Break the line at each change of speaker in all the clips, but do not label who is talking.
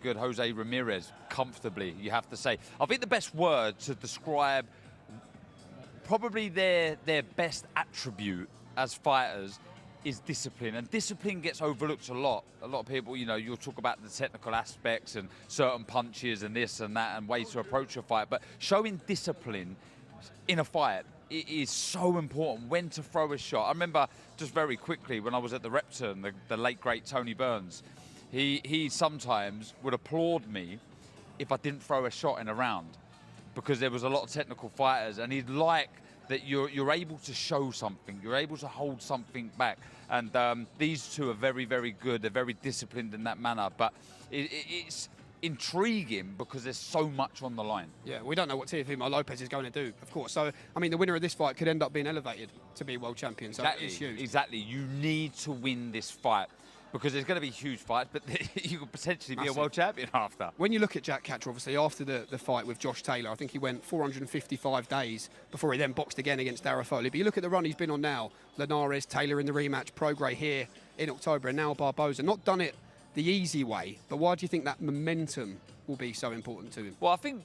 good. Jose Ramirez, comfortably, you have to say. I think the best word to describe probably their best attribute as fighters is discipline, and discipline gets overlooked a lot. A lot of people, you know, you'll talk about the technical aspects and certain punches and this and that and ways to approach a fight, but showing discipline in a fight, it is so important. When to throw a shot. I remember just very quickly when I was at the Repton, the late great Tony Burns, he sometimes would applaud me if I didn't throw a shot in a round, because there was a lot of technical fighters and he'd like that you're able to show something, you're able to hold something back. And these two are very, very good. They're very disciplined in that manner, but it's intriguing because there's so much on the line.
Yeah, we don't know what Teofimo Lopez is going to do, of course. So, I mean, the winner of this fight could end up being elevated to be world champion. So
exactly,
it's huge.
Exactly. You need to win this fight because there's going to be huge fights, but you could potentially be a world champion after.
When you look at Jack Catterall, obviously, after the fight with Josh Taylor, I think he went 455 days before he then boxed again against Darragh Foley. But you look at the run he's been on now, Linares, Taylor in the rematch, Prograis here in October, and now Barboza. Not done it the easy way, but why do you think that momentum will be so important to him?
Well, I think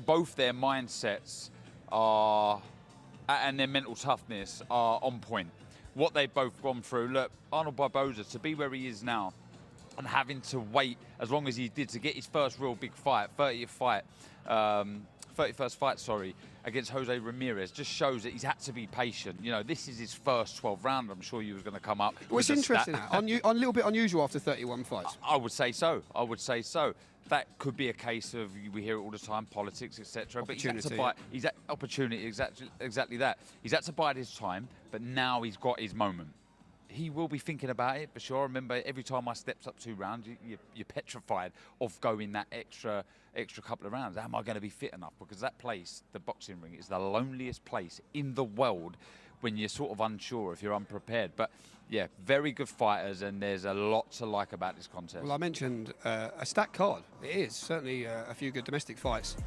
both their mindsets are, and their mental toughness are on point. What they've both gone through. Look, Arnold Barboza, to be where he is now and having to wait as long as he did to get his first real big fight, 31st fight, sorry, against Jose Ramirez, just shows that he's had to be patient. You know, this is his first 12 round. I'm sure you was going to come up.
Well, it's interesting. A little bit unusual after 31 fights.
I would say so. I would say so. That could be a case of, we hear it all the time, politics, etc. But he's had to bide, opportunity, exactly that. He's had to bide his time, but now he's got his moment. He will be thinking about it for sure. I remember every time I stepped up 2 rounds, you're petrified of going that extra couple of rounds. Am I going to be fit enough? Because that place, the boxing ring, is the loneliest place in the world when you're sort of unsure, if you're unprepared. But yeah, very good fighters, and there's a lot to like about this contest.
Well, I mentioned a stacked card. It is certainly a few good domestic fights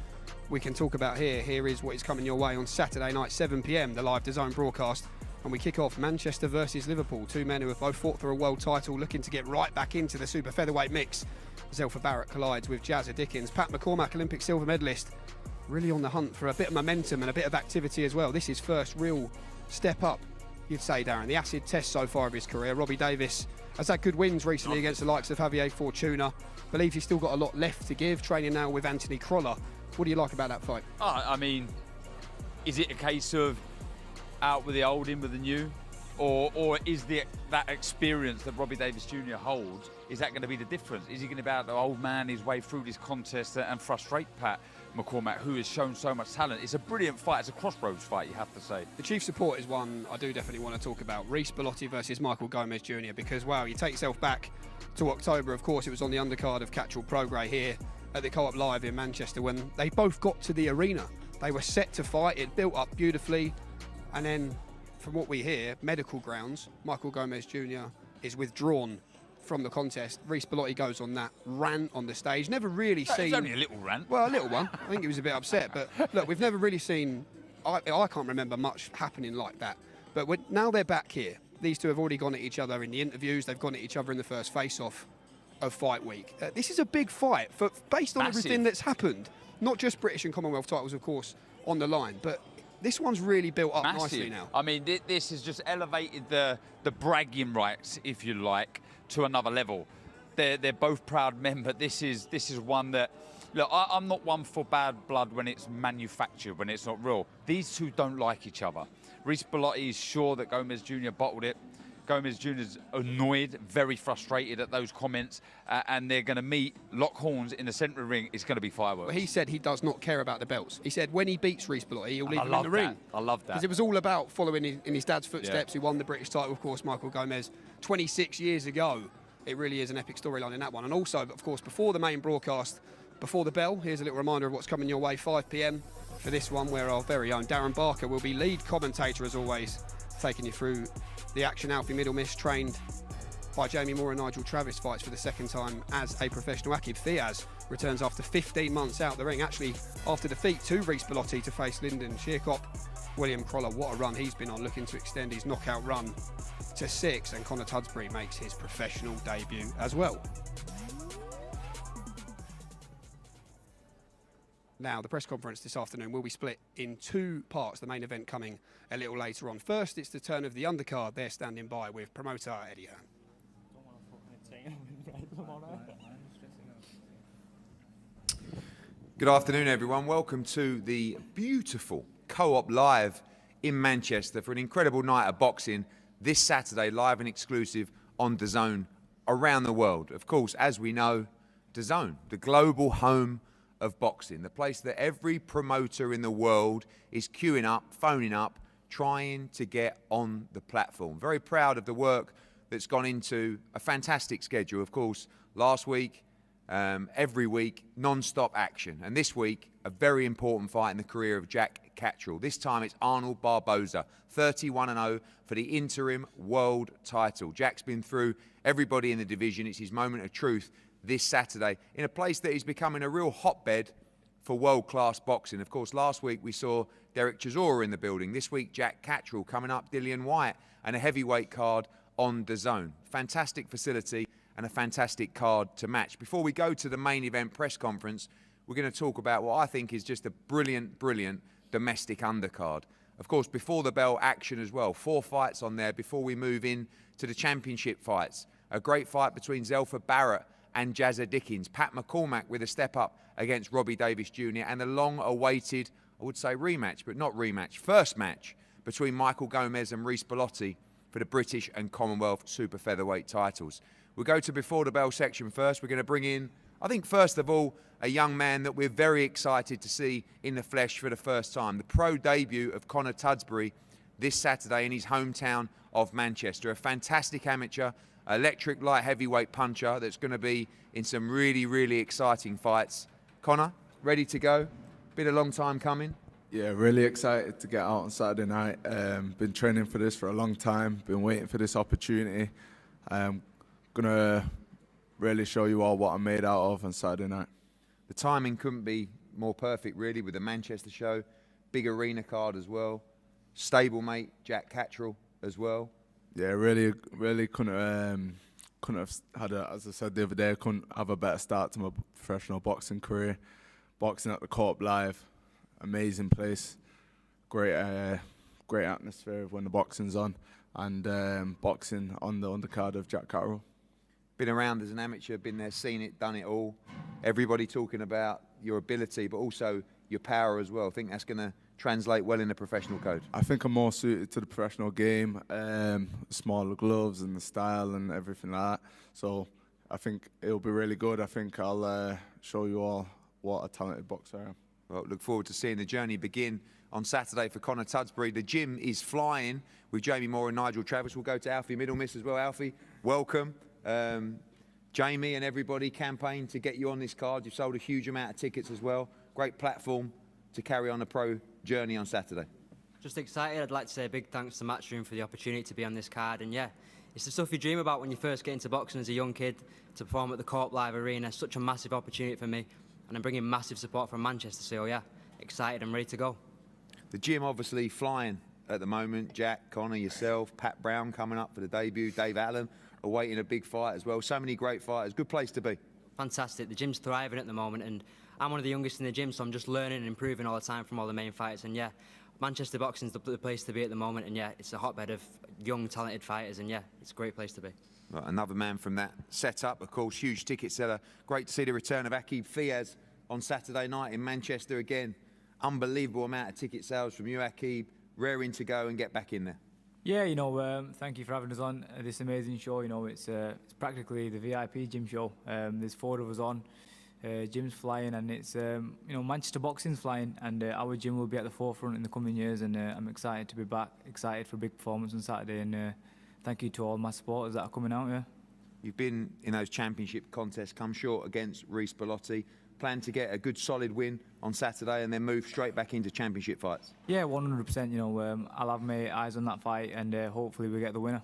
we can talk about here. Here is what is coming your way on Saturday night, 7 p.m, the live DAZN broadcast. And we kick off Manchester versus Liverpool. 2 men who have both fought for a world title, looking to get right back into the super featherweight mix. Zelfa Barrett collides with Jazza Dickens. Pat McCormack, Olympic silver medalist, really on the hunt for a bit of momentum and a bit of activity as well. This is first real step up, you'd say, Darren. The acid test so far of his career. Robbie Davis has had good wins recently against the likes of Javier Fortuna. Believes he's still got a lot left to give, training now with Anthony Crolla. What do you like about that fight?
I mean, is it a case of out with the old, in with the new? Or is that experience that Robbie Davis Jr. holds, is that going to be the difference? Is he going to be able to old man his way through this contest and frustrate Pat McCormack, who has shown so much talent? It's a brilliant fight. It's a crossroads fight, you have to say. The
chief support is one I do definitely want to talk about. Reece Bellotti versus Michael Gomez Jr. Because, wow, you take yourself back to October. Of course, it was on the undercard of Catterall Prograis here at the Co-op Live in Manchester when they both got to the arena. They were set to fight. It built up beautifully. And then, from what we hear, medical grounds, Michael Gomez Jr. is withdrawn from the contest. Reece Bellotti goes on that rant on the stage. Never really seen...
It's only a little rant.
Well, a little one. I think he was a bit upset. But look, we've never really seen... I can't remember much happening like that. But now they're back here. These two have already gone at each other in the interviews. They've gone at each other in the first face-off of Fight Week. This is a big fight based on everything that's happened. Not just British and Commonwealth titles, of course, on the line, but this one's really built up nicely now.
I mean, this has just elevated the bragging rights, if you like, to another level. They're both proud men, but this is one that... Look, I'm not one for bad blood when it's manufactured, when it's not real. These two don't like each other. Reece Bellotti is sure that Gomez Jr. bottled it. Gomez Jr.'s annoyed, very frustrated at those comments, and they're going to meet, lock horns in the centre of the ring. It's going to be fireworks.
Well, he said he does not care about the belts. He said when he beats Reece Bellotti, he'll leave him in the ring.
I love that.
Because it was all about following in his dad's footsteps, who won the British title, of course, Michael Gomez, 26 years ago. It really is an epic storyline in that one. And also, of course, before the main broadcast, before the bell, here's a little reminder of what's coming your way, 5 p.m. for this one, where our very own Darren Barker will be lead commentator, as always, taking you through the action. Alfie Middlemiss, trained by Jamie Moore and Nigel Travis, fights for the second time as a professional. Akib Fiaz returns after 15 months out the ring, actually after defeat to Reece Bellotti to face Lyndon Shearcop. William Crolla, what a run he's been on, looking to extend his knockout run to 6, and Connor Tudsbury makes his professional debut as well. Now, the press conference this afternoon will be split in two parts, the main event coming a little later on. First, it's the turn of the undercard. They're standing by with promoter Eddie Hearn.
Good afternoon, everyone. Welcome to the beautiful Co-op Live in Manchester for an incredible night of boxing this Saturday, live and exclusive on DAZN around the world. Of course, as we know, DAZN, the global home of boxing, the place that every promoter in the world is queuing up, phoning up, trying to get on the platform. Very proud of the work that's gone into a fantastic schedule. Of course, last week, every week, non-stop action. And this week, a very important fight in the career of Jack Catterall. This time it's Arnold Barboza, 31-0 for the interim world title. Jack's been through everybody in the division. It's his moment of truth this Saturday in a place that is becoming a real hotbed for world-class boxing. Of course, last week we saw Derek Chisora in the building. This week, Jack Catterall coming up, Dillian Whyte, and a heavyweight card on DAZN. Fantastic facility and a fantastic card to match. Before we go to the main event press conference, we're going to talk about what I think is just a brilliant, brilliant domestic undercard. Of course, before the bell action as well. 4 fights on there before we move in to the championship fights. A great fight between Zelfa Barrett and Jazza Dickens. Pat McCormack with a step up against Robbie Davis Jr. and a long-awaited, I would say rematch, but not rematch, first match between Michael Gomez and Reece Bellotti for the British and Commonwealth super featherweight titles. We'll go to before the bell section first. We're going to bring in, I think first of all, a young man that we're very excited to see in the flesh for the first time. The pro debut of Conor Tudsbury this Saturday in his hometown of Manchester. A fantastic amateur, electric light heavyweight puncher that's going to be in some really, really exciting fights. Conor, ready to go? Been a long time coming.
Yeah, really excited to get out on Saturday night. Been training for this for a long time. Been waiting for this opportunity. Gonna really show you all what I'm made out of on Saturday night.
The timing couldn't be more perfect, really, with the Manchester show. Big arena card as well. Stablemate Jack Catterall as well.
Yeah, really couldn't have had as I said the other day, I couldn't have a better start to my professional boxing career. Boxing at the Co-op Live, amazing place, great atmosphere when the boxing's on, and boxing on the undercard of Jack Catterall.
Been around as an amateur, been there, seen it, done it all. Everybody talking about your ability, but also your power as well. I think that's going to translate well in the professional code.
I think I'm more suited to the professional game, smaller gloves and the style and everything like that. So I think it'll be really good. I think I'll show you all what a talented boxer I am.
Well, look forward to seeing the journey begin on Saturday for Conor Tudsbury. The gym is flying with Jamie Moore and Nigel Travis. We'll go to Alfie Middlemiss as well. Alfie, welcome. Jamie and everybody campaigned to get you on this card. You've sold a huge amount of tickets as well. Great platform to carry on the pro journey on Saturday.
Just excited. I'd like to say a big thanks to Matchroom for the opportunity to be on this card. And yeah, it's the stuff you dream about when you first get into boxing as a young kid, to perform at the Co-op Live Arena. Such a massive opportunity for me. And I'm bringing massive support from Manchester. So yeah, excited and ready to go.
The gym obviously flying at the moment. Jack, Conor, yourself, Pat Brown coming up for the debut, Dave Allen awaiting a big fight as well. So many great fighters. Good place to be.
Fantastic. The gym's thriving at the moment, and I'm one of the youngest in the gym, so I'm just learning and improving all the time from all the main fighters. And yeah, Manchester boxing's the place to be at the moment, and yeah, it's a hotbed of young, talented fighters, and yeah, it's a great place to be.
Well, another man from that setup, of course, huge ticket seller. Great to see the return of Aqib Fiaz on Saturday night in Manchester again. Unbelievable amount of ticket sales from you, Aqib. Raring to go and get back in there.
Yeah, you know, thank you for having us on this amazing show. You know, it's practically the VIP gym show. There's 4 of us on. Gym's flying, and it's you know, Manchester boxing's flying, and our gym will be at the forefront in the coming years. And I'm excited to be back, excited for a big performance on Saturday. And thank you to all my supporters that are coming out here.
You've been in those championship contests, come short against Reece Bellotti. Plan to get a good solid win on Saturday and then move straight back into championship fights?
Yeah, 100%. You know, I'll have my eyes on that fight, and hopefully we get the winner.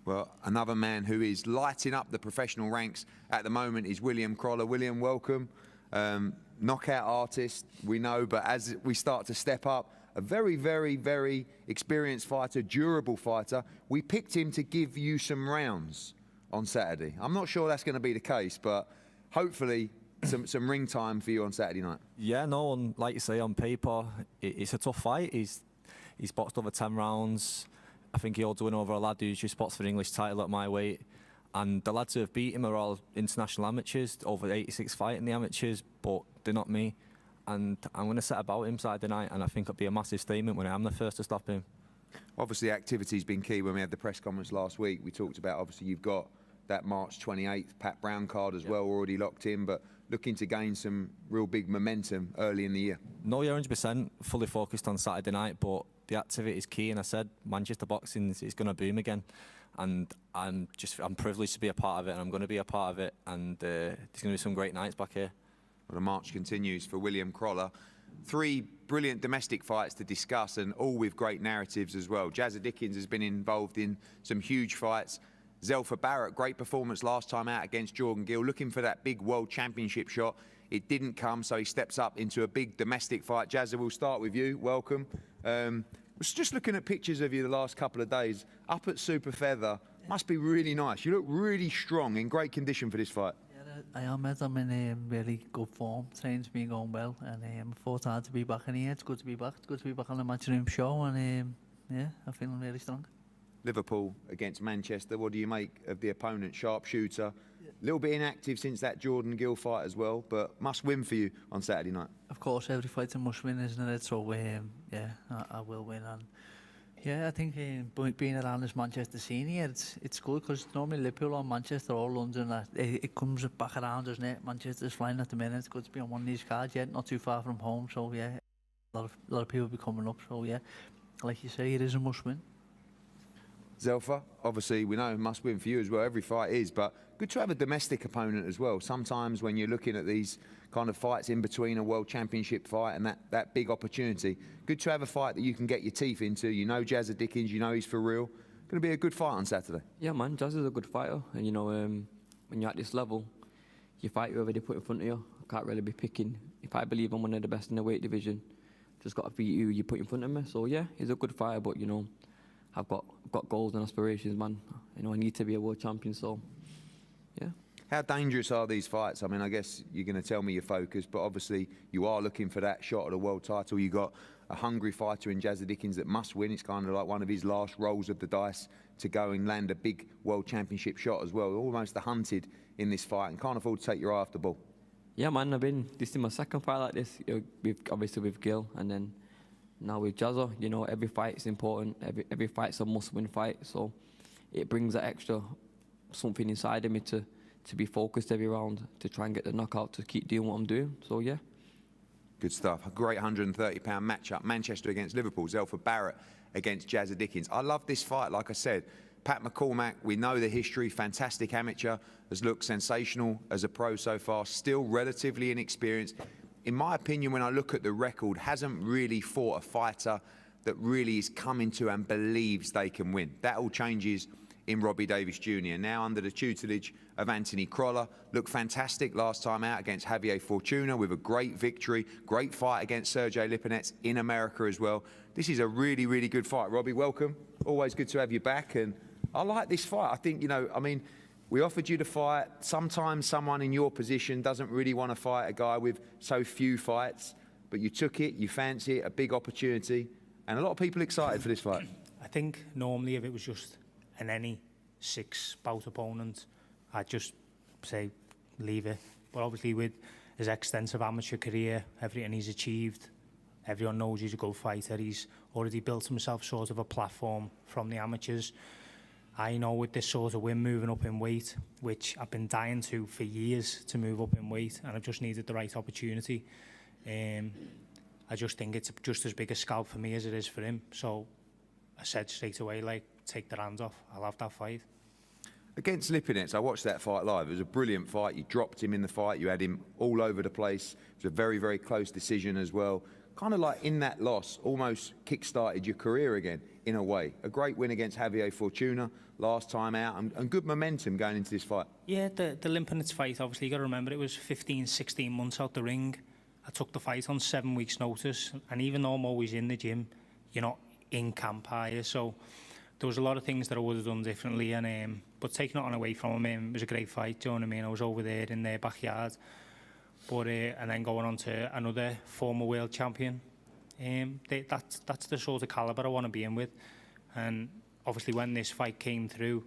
Well, another man who is lighting up the professional ranks at the moment is William Croller. William, welcome. Knockout artist, we know, but as we start to step up, a very, very, very experienced fighter, durable fighter. We picked him to give you some rounds on Saturday. I'm not sure that's going to be the case, but hopefully some ring time for you on Saturday night?
Yeah, no, and like you say, on paper, it's a tough fight. He's boxed over 10 rounds. I think he'll win over a lad who's just boxed for the English title at my weight. And the lads who have beat him are all international amateurs, over 86 fight in the amateurs, but they're not me. And I'm going to set about him Saturday night, and I think it'll be a massive statement when I am the first to stop him.
Obviously, activity's been key. When we had the press conference last week, we talked about, obviously, you've got that March 28th Pat Brown card as well, already locked in, but looking to gain some real big momentum early in the year.
No, you're 100% fully focused on Saturday night, but the activity is key, and I said Manchester boxing is going to boom again, and I'm privileged to be a part of it, and I'm going to be a part of it, and there's going to be some great nights back here.
Well, the march continues for William Crolla. 3 brilliant domestic fights to discuss, and all with great narratives as well. Jazza Dickens has been involved in some huge fights. Zelfa Barrett, great performance last time out against Jordan Gill, looking for that big world championship shot. It didn't come, so he steps up into a big domestic fight. Jazza, we'll start with you. Welcome. Was just looking at pictures of you the last couple of days, up at Super Feather. Must be really nice. You look really strong, in great condition for this fight.
Yeah, I am. I'm in really good form. Training's been going well, and I'm fortunate to be back in here. It's good to be back. It's good to be back on the Matchroom show, and yeah, I'm feeling really strong.
Liverpool against Manchester. What do you make of the opponent? Sharpshooter. A little bit inactive since that Jordan Gill fight as well, but must win for you on Saturday night.
Of course, every fight's a must win, isn't it? So yeah, I will win. And yeah, I think being around this Manchester scene here, it's good, because normally Liverpool or Manchester or London, it comes back around, doesn't it? Manchester's flying at the minute. It's good to be on one of these cards yet, not too far from home. So yeah, a lot of people will be coming up. So yeah, like you say, it is a must win.
Zelfa, obviously we know must win for you as well. Every fight is, but good to have a domestic opponent as well. Sometimes when you're looking at these kind of fights in between a world championship fight and that big opportunity, good to have a fight that you can get your teeth into. You know Jazza Dickens, you know he's for real. Going to be a good fight on Saturday.
Yeah, man, Jazz is a good fighter, and you know when you're at this level, you fight whoever they put in front of you. I can't really be picking. If I believe I'm one of the best in the weight division, just got to beat who you put in front of me. So yeah, he's a good fighter, but you know, I've got goals and aspirations, man. You know, I need to be a world champion, so yeah.
How dangerous are these fights? I mean, I guess you're going to tell me your focus, but obviously you are looking for that shot at the world title. You got a hungry fighter in Jazza Dickens that must win. It's kind of like one of his last rolls of the dice to go and land a big world championship shot as well. Almost the hunted in this fight, and can't afford to take your eye off the ball.
Yeah, man, this is my second fight like this, obviously with Gil, and then now with Jazza. You know, every fight is important. Every fight's a must-win fight. So it brings that extra something inside of me to be focused every round, to try and get the knockout, to keep doing what I'm doing. So yeah. Good
stuff. A great 130-pound matchup. Manchester against Liverpool. Zelfa Barrett against Jazza Dickens. I love this fight. Like I said, Pat McCormack, we know the history. Fantastic amateur. Has looked sensational as a pro so far. Still relatively inexperienced. In my opinion, when I look at the record, hasn't really fought a fighter that really is coming to and believes they can win. That all changes in Robbie Davis Jr. Now under the tutelage of Anthony Crolla. Looked fantastic last time out against Javier Fortuna with a great victory. Great fight against Sergey Lipinets in America as well. This is a really, really good fight. Robbie, welcome. Always good to have you back. And I like this fight. I think, you know, I mean, we offered you the fight. Sometimes someone in your position doesn't really want to fight a guy with so few fights, but you took it, you fancy it, a big opportunity, and a lot of people excited for this fight.
I think normally if it was just any 6-bout opponent, I'd just say leave it. But obviously with his extensive amateur career, everything he's achieved, everyone knows he's a good fighter. He's already built himself sort of a platform from the amateurs. I know with this sort of win, moving up in weight, which I've been dying to for years, to move up in weight, and I've just needed the right opportunity. I just think it's just as big a scalp for me as it is for him. So I said straight away, like, take the hands off. I'll have that fight.
Against Lipinets, I watched that fight live. It was a brilliant fight. You dropped him in the fight. You had him all over the place. It was a very, very close decision as well. Kind of like in that loss, almost kick-started your career again, in a way. A great win against Javier Fortuna last time out, and good momentum going into this fight.
Yeah, the Lipinets fight, obviously, you got to remember, it was 15, 16 months out the ring. I took the fight on 7 weeks' notice, and even though I'm always in the gym, you're not in camp, are you? So there was a lot of things that I would have done differently, and but taking it on away from him, it was a great fight, do you know what I mean? I was over there in their backyard. but and then going on to another former world champion. That's the sort of calibre I want to be in with. And obviously when this fight came through,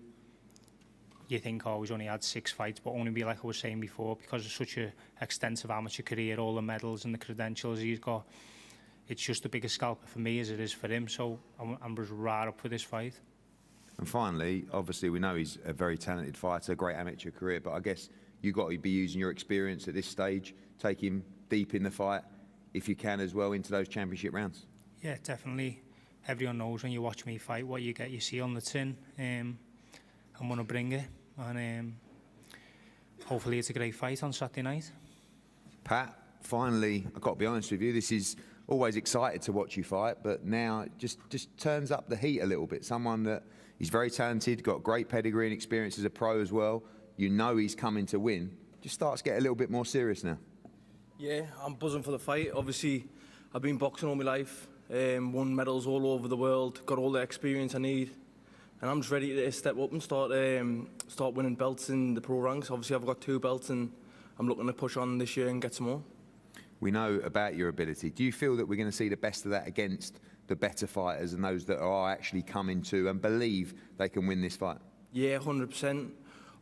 you think, oh, he's only had 6 fights, but only like I was saying before, because of such an extensive amateur career, all the medals and the credentials he's got, it's just the biggest scalper for me as it is for him. So I'm just right up for this fight.
And finally, obviously we know he's a very talented fighter, great amateur career, but I guess you've got to be using your experience at this stage, take him deep in the fight, if you can as well, into those championship rounds.
Yeah, definitely. Everyone knows when you watch me fight what you get, you see on the tin. I'm going to bring it, and hopefully it's a great fight on Saturday night.
Pat, finally, I've got to be honest with you, this is always excited to watch you fight, but now it just turns up the heat a little bit. Someone that is very talented, got great pedigree and experience as a pro as well. You know he's coming to win. Just starts to get a little bit more serious now.
Yeah, I'm buzzing for the fight. Obviously, I've been boxing all my life, won medals all over the world, got all the experience I need, and I'm just ready to step up and start winning belts in the pro ranks. Obviously, I've got 2 belts, and I'm looking to push on this year and get some more.
We know about your ability. Do you feel that we're going to see the best of that against the better fighters and those that are actually coming to and believe they can win this fight?
Yeah, 100%.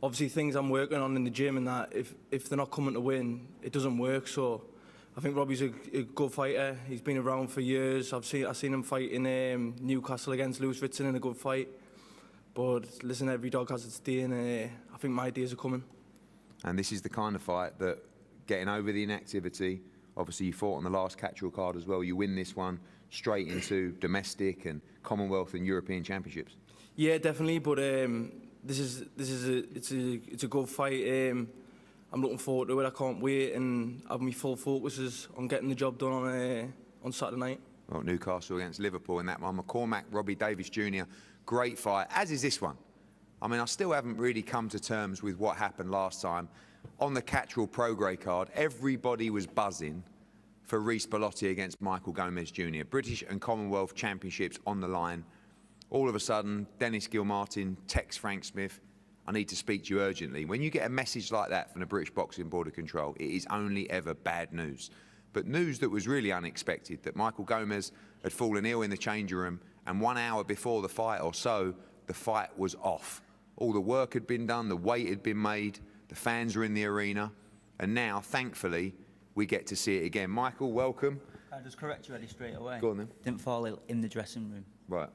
Obviously, things I'm working on in the gym and that, if they're not coming to win, it doesn't work. So I think Robbie's a good fighter. He's been around for years. I've seen him fight in Newcastle against Lewis Ritson in a good fight. But listen, every dog has its day, and I think my days are coming.
And this is the kind of fight that, getting over the inactivity, obviously you fought on the last Catterall card as well, you win this one straight into domestic and Commonwealth and European championships.
Yeah, definitely, but it's a good fight. I'm looking forward to it. I can't wait, and have my full focus on getting the job done on Saturday night.
Well, Newcastle against Liverpool in that one. McCormack, Robbie Davies Jr, great fight, as is this one. I mean, I still haven't really come to terms with what happened last time. On the Catterall Pro Grey card, everybody was buzzing for Reece Bellotti against Michael Gomez Jr. British and Commonwealth championships on the line. All of a sudden, Dennis Gilmartin texts Frank Smith, I need to speak to you urgently. When you get a message like that from the British Boxing Board of Control, it is only ever bad news. But news that was really unexpected, that Michael Gomez had fallen ill in the changing room, and 1 hour before the fight or so, the fight was off. All the work had been done, the weight had been made, the fans were in the arena, and now, thankfully, we get to see it again. Michael, welcome.
I'll just correct you, Eddie, straight away.
Go on then.
Didn't fall ill in the dressing room.
Right.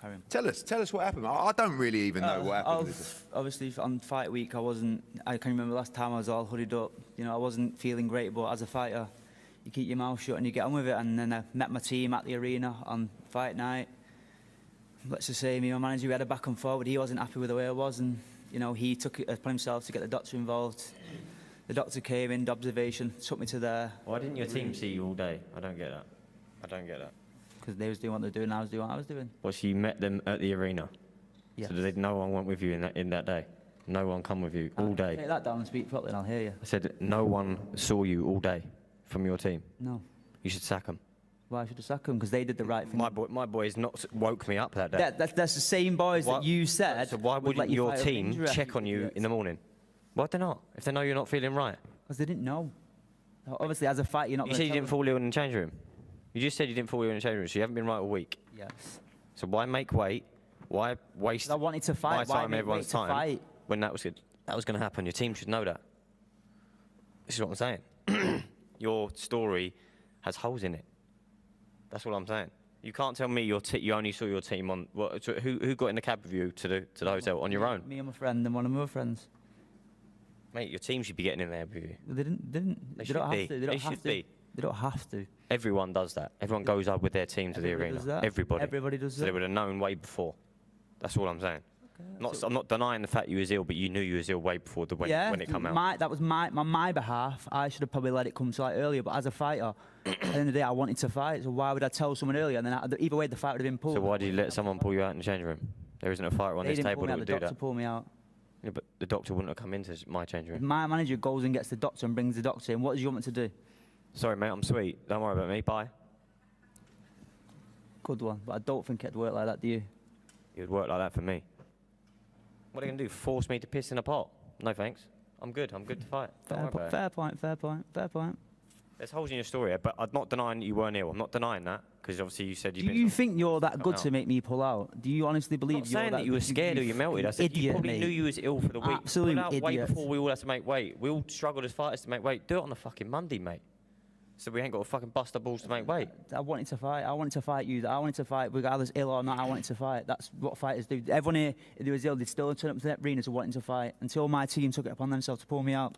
Carry on.
Tell us what happened. I don't really even know what happened.
Obviously, on fight week, I can remember last time I was all hooded up. You know, I wasn't feeling great, but as a fighter, you keep your mouth shut and you get on with it. And then I met my team at the arena on fight night. Let's just say, me and my manager, we had a back and forward. He wasn't happy with the way I was, and you know, he took it upon himself to get the doctor involved. The doctor came in, observation, took me to there.
Why didn't your team see you all day? I don't get that. I don't get that.
Because they was doing what they were doing, and I was doing what I was doing.
Well, so you met them at the arena?
Yes.
So no one went with you in that day? No one come with you all day?
Take that down and speak properly and I'll hear you.
I said no one saw you all day from your team?
No.
You should sack them.
Why should I sack them? Because they did the right thing.
My boys not woke me up that day.
That's the same boys that you said.
So why wouldn't your team check on you in the morning? Why they not? If they know you're not feeling right?
Because they didn't know. Obviously, as a fight, you're not.
You said you didn't fall ill in the change room. You just said you didn't fall ill in the change room, so you haven't been right all week.
Yes.
So why make weight? Why waste?
I wanted to fight.
My time,
why
everyone's time.
Fight?
When that was good. That was going to happen. Your team should know that. This is what I'm saying. Your story has holes in it. That's what I'm saying. You can't tell me you only saw your team on. Who got in the cab with you to the hotel on your own?
Me and my friend and one of my other friends.
Mate, your team should be getting in there with you.
They didn't.
They should be. They should be.
They don't have to.
Everyone does that. Everyone goes up with their team to the arena.
Does that.
Everybody.
Everybody does that.
So they would have known way before. That's all I'm saying. Okay, I'm not denying the fact you was ill, but you knew you was ill way before when it came out.
That was my behalf. I should have probably let it come to light earlier. But as a fighter, at the end of the day, I wanted to fight. So why would I tell someone earlier? And then either way, the fight would have been pulled.
So why did you let someone pull you out in the changing room? There isn't a fighter on this table that would do that.
The doctor pulled me out.
Yeah, but the doctor wouldn't have come into my changing room.
My manager goes and gets the doctor and brings the doctor in. What does you want me to do?
Sorry, mate, I'm sweet. Don't worry about me. Bye.
Good one, but I don't think it'd work like that, do you?
It would work like that for me. What are they going to do? Force me to piss in a pot? No thanks. I'm good to fight. Don't worry about it.
Fair point.
There's holes in your story here, but I'm not denying you weren't ill. I'm not denying that, because obviously you said you've
Do
been...
you think you're that good to make me pull out? Do you honestly believe
I'm not
you're
saying
that
that you were scared or you melted. I said you
idiot,
probably
mate.
knew you was ill for the week.
Absolute
Pull out weight
idiot.
before we all had to make weight. We all struggled as fighters to make weight. Do it on the fucking Monday, mate. So we ain't got to fucking bust our balls to make weight.
I wanted to fight. I wanted to fight you. I wanted to fight, regardless ill or not. I wanted to fight. That's what fighters do. Everyone here, if they was ill, they'd still turn up to the arenas wanting to fight until my team took it upon themselves to pull me out.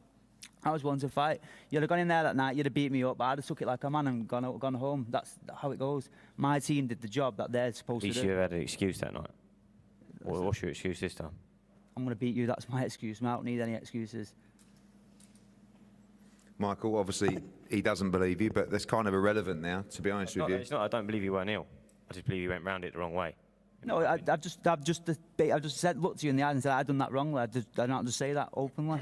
I was willing to fight. You'd have gone in there that night, you'd have beat me up, but I'd have took it like a man and gone home. That's how it goes. My team did the job that they're supposed to do.
At least you had an excuse that night. Well, what's your excuse this time?
I'm going to beat you. That's my excuse. I don't need any excuses.
Michael, obviously, he doesn't believe you, but that's kind of irrelevant now, to be honest with you.
It's not. I don't believe you weren't ill. I just believe you went round it the wrong way.
No, I've just said, looked to you in the eye and said, I've done that wrongly. I don't just say that openly.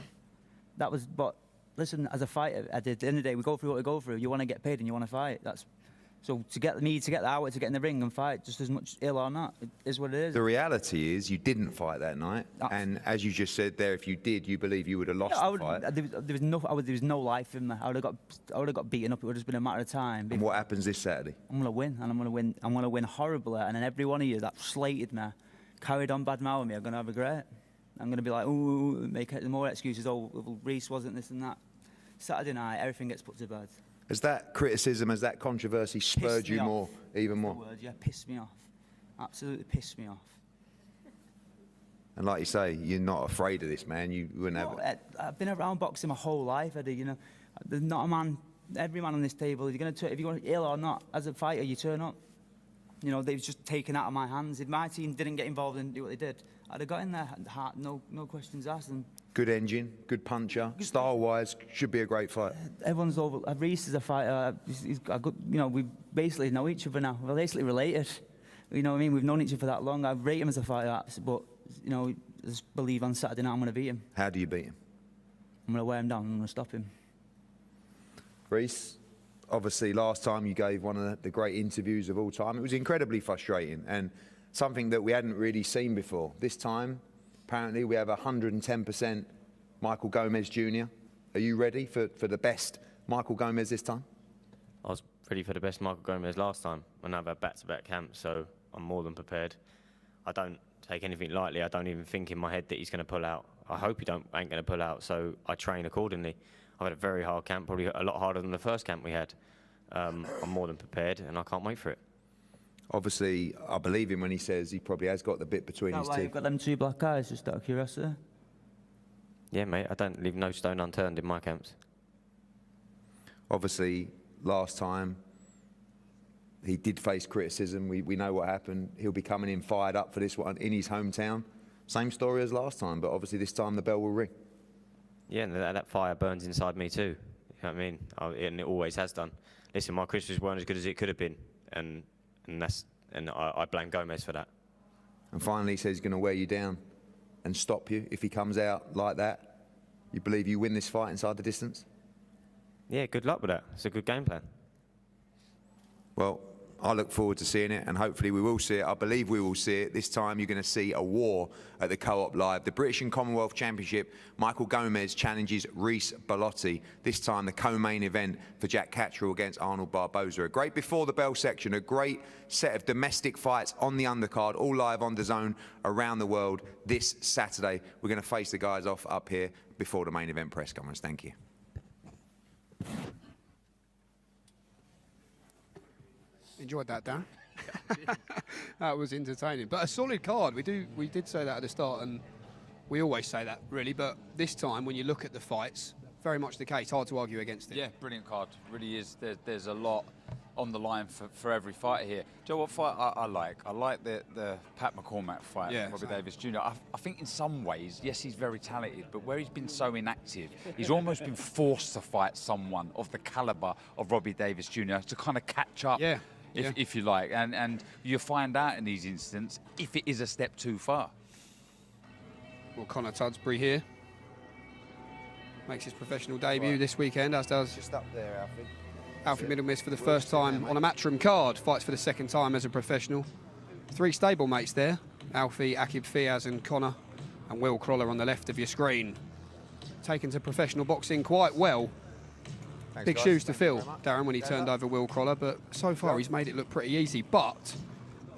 That was, but listen, as a fighter, at the end of the day, we go through what we go through. You want to get paid and you want to fight. So to get the hour to get in the ring and fight, just as much ill or not, it is what it is.
The reality is you didn't fight that night, and as you just said there, if you did, you believe you would have lost the fight.
There was no life in me. I would have got beaten up. It would have just been a matter of time.
And what happens this Saturday?
I'm gonna win, and I'm gonna win horribly. And then every one of you that slated me, carried on bad mouthing me, I'm gonna have regret. I'm gonna be like, ooh, make more excuses. Oh, Reece wasn't this and that. Saturday night, everything gets put to bed.
Has that criticism, has that controversy spurred you more, even more?
Word, yeah, pissed me off. Absolutely pissed me off.
And like you say, you're not afraid of this, man. You wouldn't have.
I've been around boxing my whole life, Eddie. You know, there's not a man. Every man on this table, if you're going ill or not, as a fighter, you turn up. You know, they've just taken out of my hands. If my team didn't get involved and do what they did, I'd have got in there, no questions asked. And
good engine, good puncher, style-wise, should be a great fight.
Everyone's over. Reece is a fighter. He's got good. You know, we basically know each other now. We're basically related. You know what I mean? We've known each other for that long. I rate him as a fighter, but you know, I just believe on Saturday night I'm going to beat him.
How do you beat him?
I'm going to wear him down. I'm going to stop him.
Reece, obviously last time you gave one of the great interviews of all time. It was incredibly frustrating and something that we hadn't really seen before. This time, apparently, we have 110% Michael Gomez Jr. Are you ready for the best Michael Gomez this time?
I was ready for the best Michael Gomez last time when I've had back-to-back camps, so I'm more than prepared. I don't take anything lightly. I don't even think in my head that he's going to pull out. I hope he ain't going to pull out, so I train accordingly. I've had a very hard camp, probably a lot harder than the first camp we had. I'm more than prepared, and I can't wait for it.
Obviously, I believe him when he says he probably has got the bit between his teeth.
You've got them two black eyes, just out of curiosity.
Yeah, mate, I don't leave no stone unturned in my camps.
Obviously, last time he did face criticism. We know what happened. He'll be coming in fired up for this one in his hometown. Same story as last time, but obviously this time the bell will ring.
Yeah, and that fire burns inside me too. You know what I mean? And it always has done. Listen, my Christmas weren't as good as it could have been, and I blame Gomez for that.
And finally, he says he's going to wear you down and stop you if he comes out like that. You believe you win this fight inside the distance?
Yeah, good luck with that. It's a good game plan.
Well, I look forward to seeing it, and hopefully we will see it. I believe we will see it. This time you're going to see a war at the Co-op Live. The British and Commonwealth Championship, Michael Gomez challenges Reece Bellotti. This time the co-main event for Jack Catterall against Arnold Barboza. A great before the bell section, a great set of domestic fights on the undercard, all live on DAZN around the world this Saturday. We're going to face the guys off up here before the main event press conference. Thank you.
Enjoyed that, Dan. That was entertaining, but a solid card. We did say that at the start, and we always say that really. But this time, when you look at the fights, very much the case. Hard to argue against it.
Yeah, brilliant card. Really is. There's a lot on the line for every fighter here. Do you know what fight I like? I like the Pat McCormack fight,
yeah,
Robbie Davis Jr. I think in some ways, yes, he's very talented, but where he's been so inactive, he's almost been forced to fight someone of the caliber of Robbie Davis Jr. to kind of catch up.
Yeah.
If you like, and you find out in these instances if it is a step too far.
Well, Connor Tudsbury here makes his professional debut this weekend, as does
just up there, Alfie.
Alfie Middlemiss for the first time on a Matchroom card, fights for the second time as a professional. Three stablemates there, Alfie, Akib Fiaz and Connor, and Will Crawler on the left of your screen. taken to professional boxing quite well.
Thanks,
Big
guys.
shoes to
Thank you
fill,
very much.
Darren, when he
Yeah,
turned
no.
over Will Crawler, but so far he's made it look pretty easy. But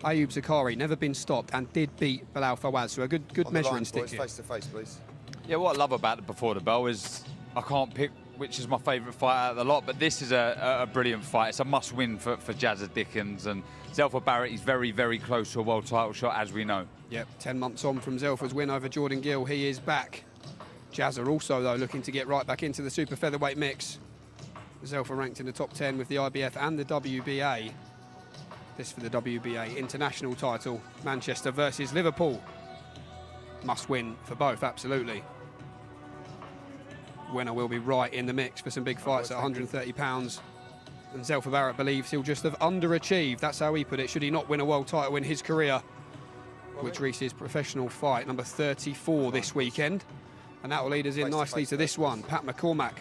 Ayub Zakari never been stopped and did beat Bilal Fawaz, so a good
On the
measuring
lines,
stick
boys,
here.
face to face, please.
Yeah, what I love about it before the bell is I can't pick which is my favourite fight out of the lot, but this is a brilliant fight. It's a must-win for Jazza Dickens, and Zelfa Barrett is very, very close to a world title shot, as we know.
Yep, 10 months on from Zelfa's win over Jordan Gill, he is back. Jazza also, though, looking to get right back into the super featherweight mix. Zelfa ranked in the top 10 with the IBF and the WBA. This for the WBA international title. Manchester versus Liverpool. Must win for both, absolutely. Winner will be right in the mix for some big fights at 130 pounds. And Zelfa Barrett believes he'll just have underachieved. That's how he put it. Should he not win a world title in his career, which reaches his professional fight number 34 this weekend. And that will lead us in nicely to this one. Pat McCormack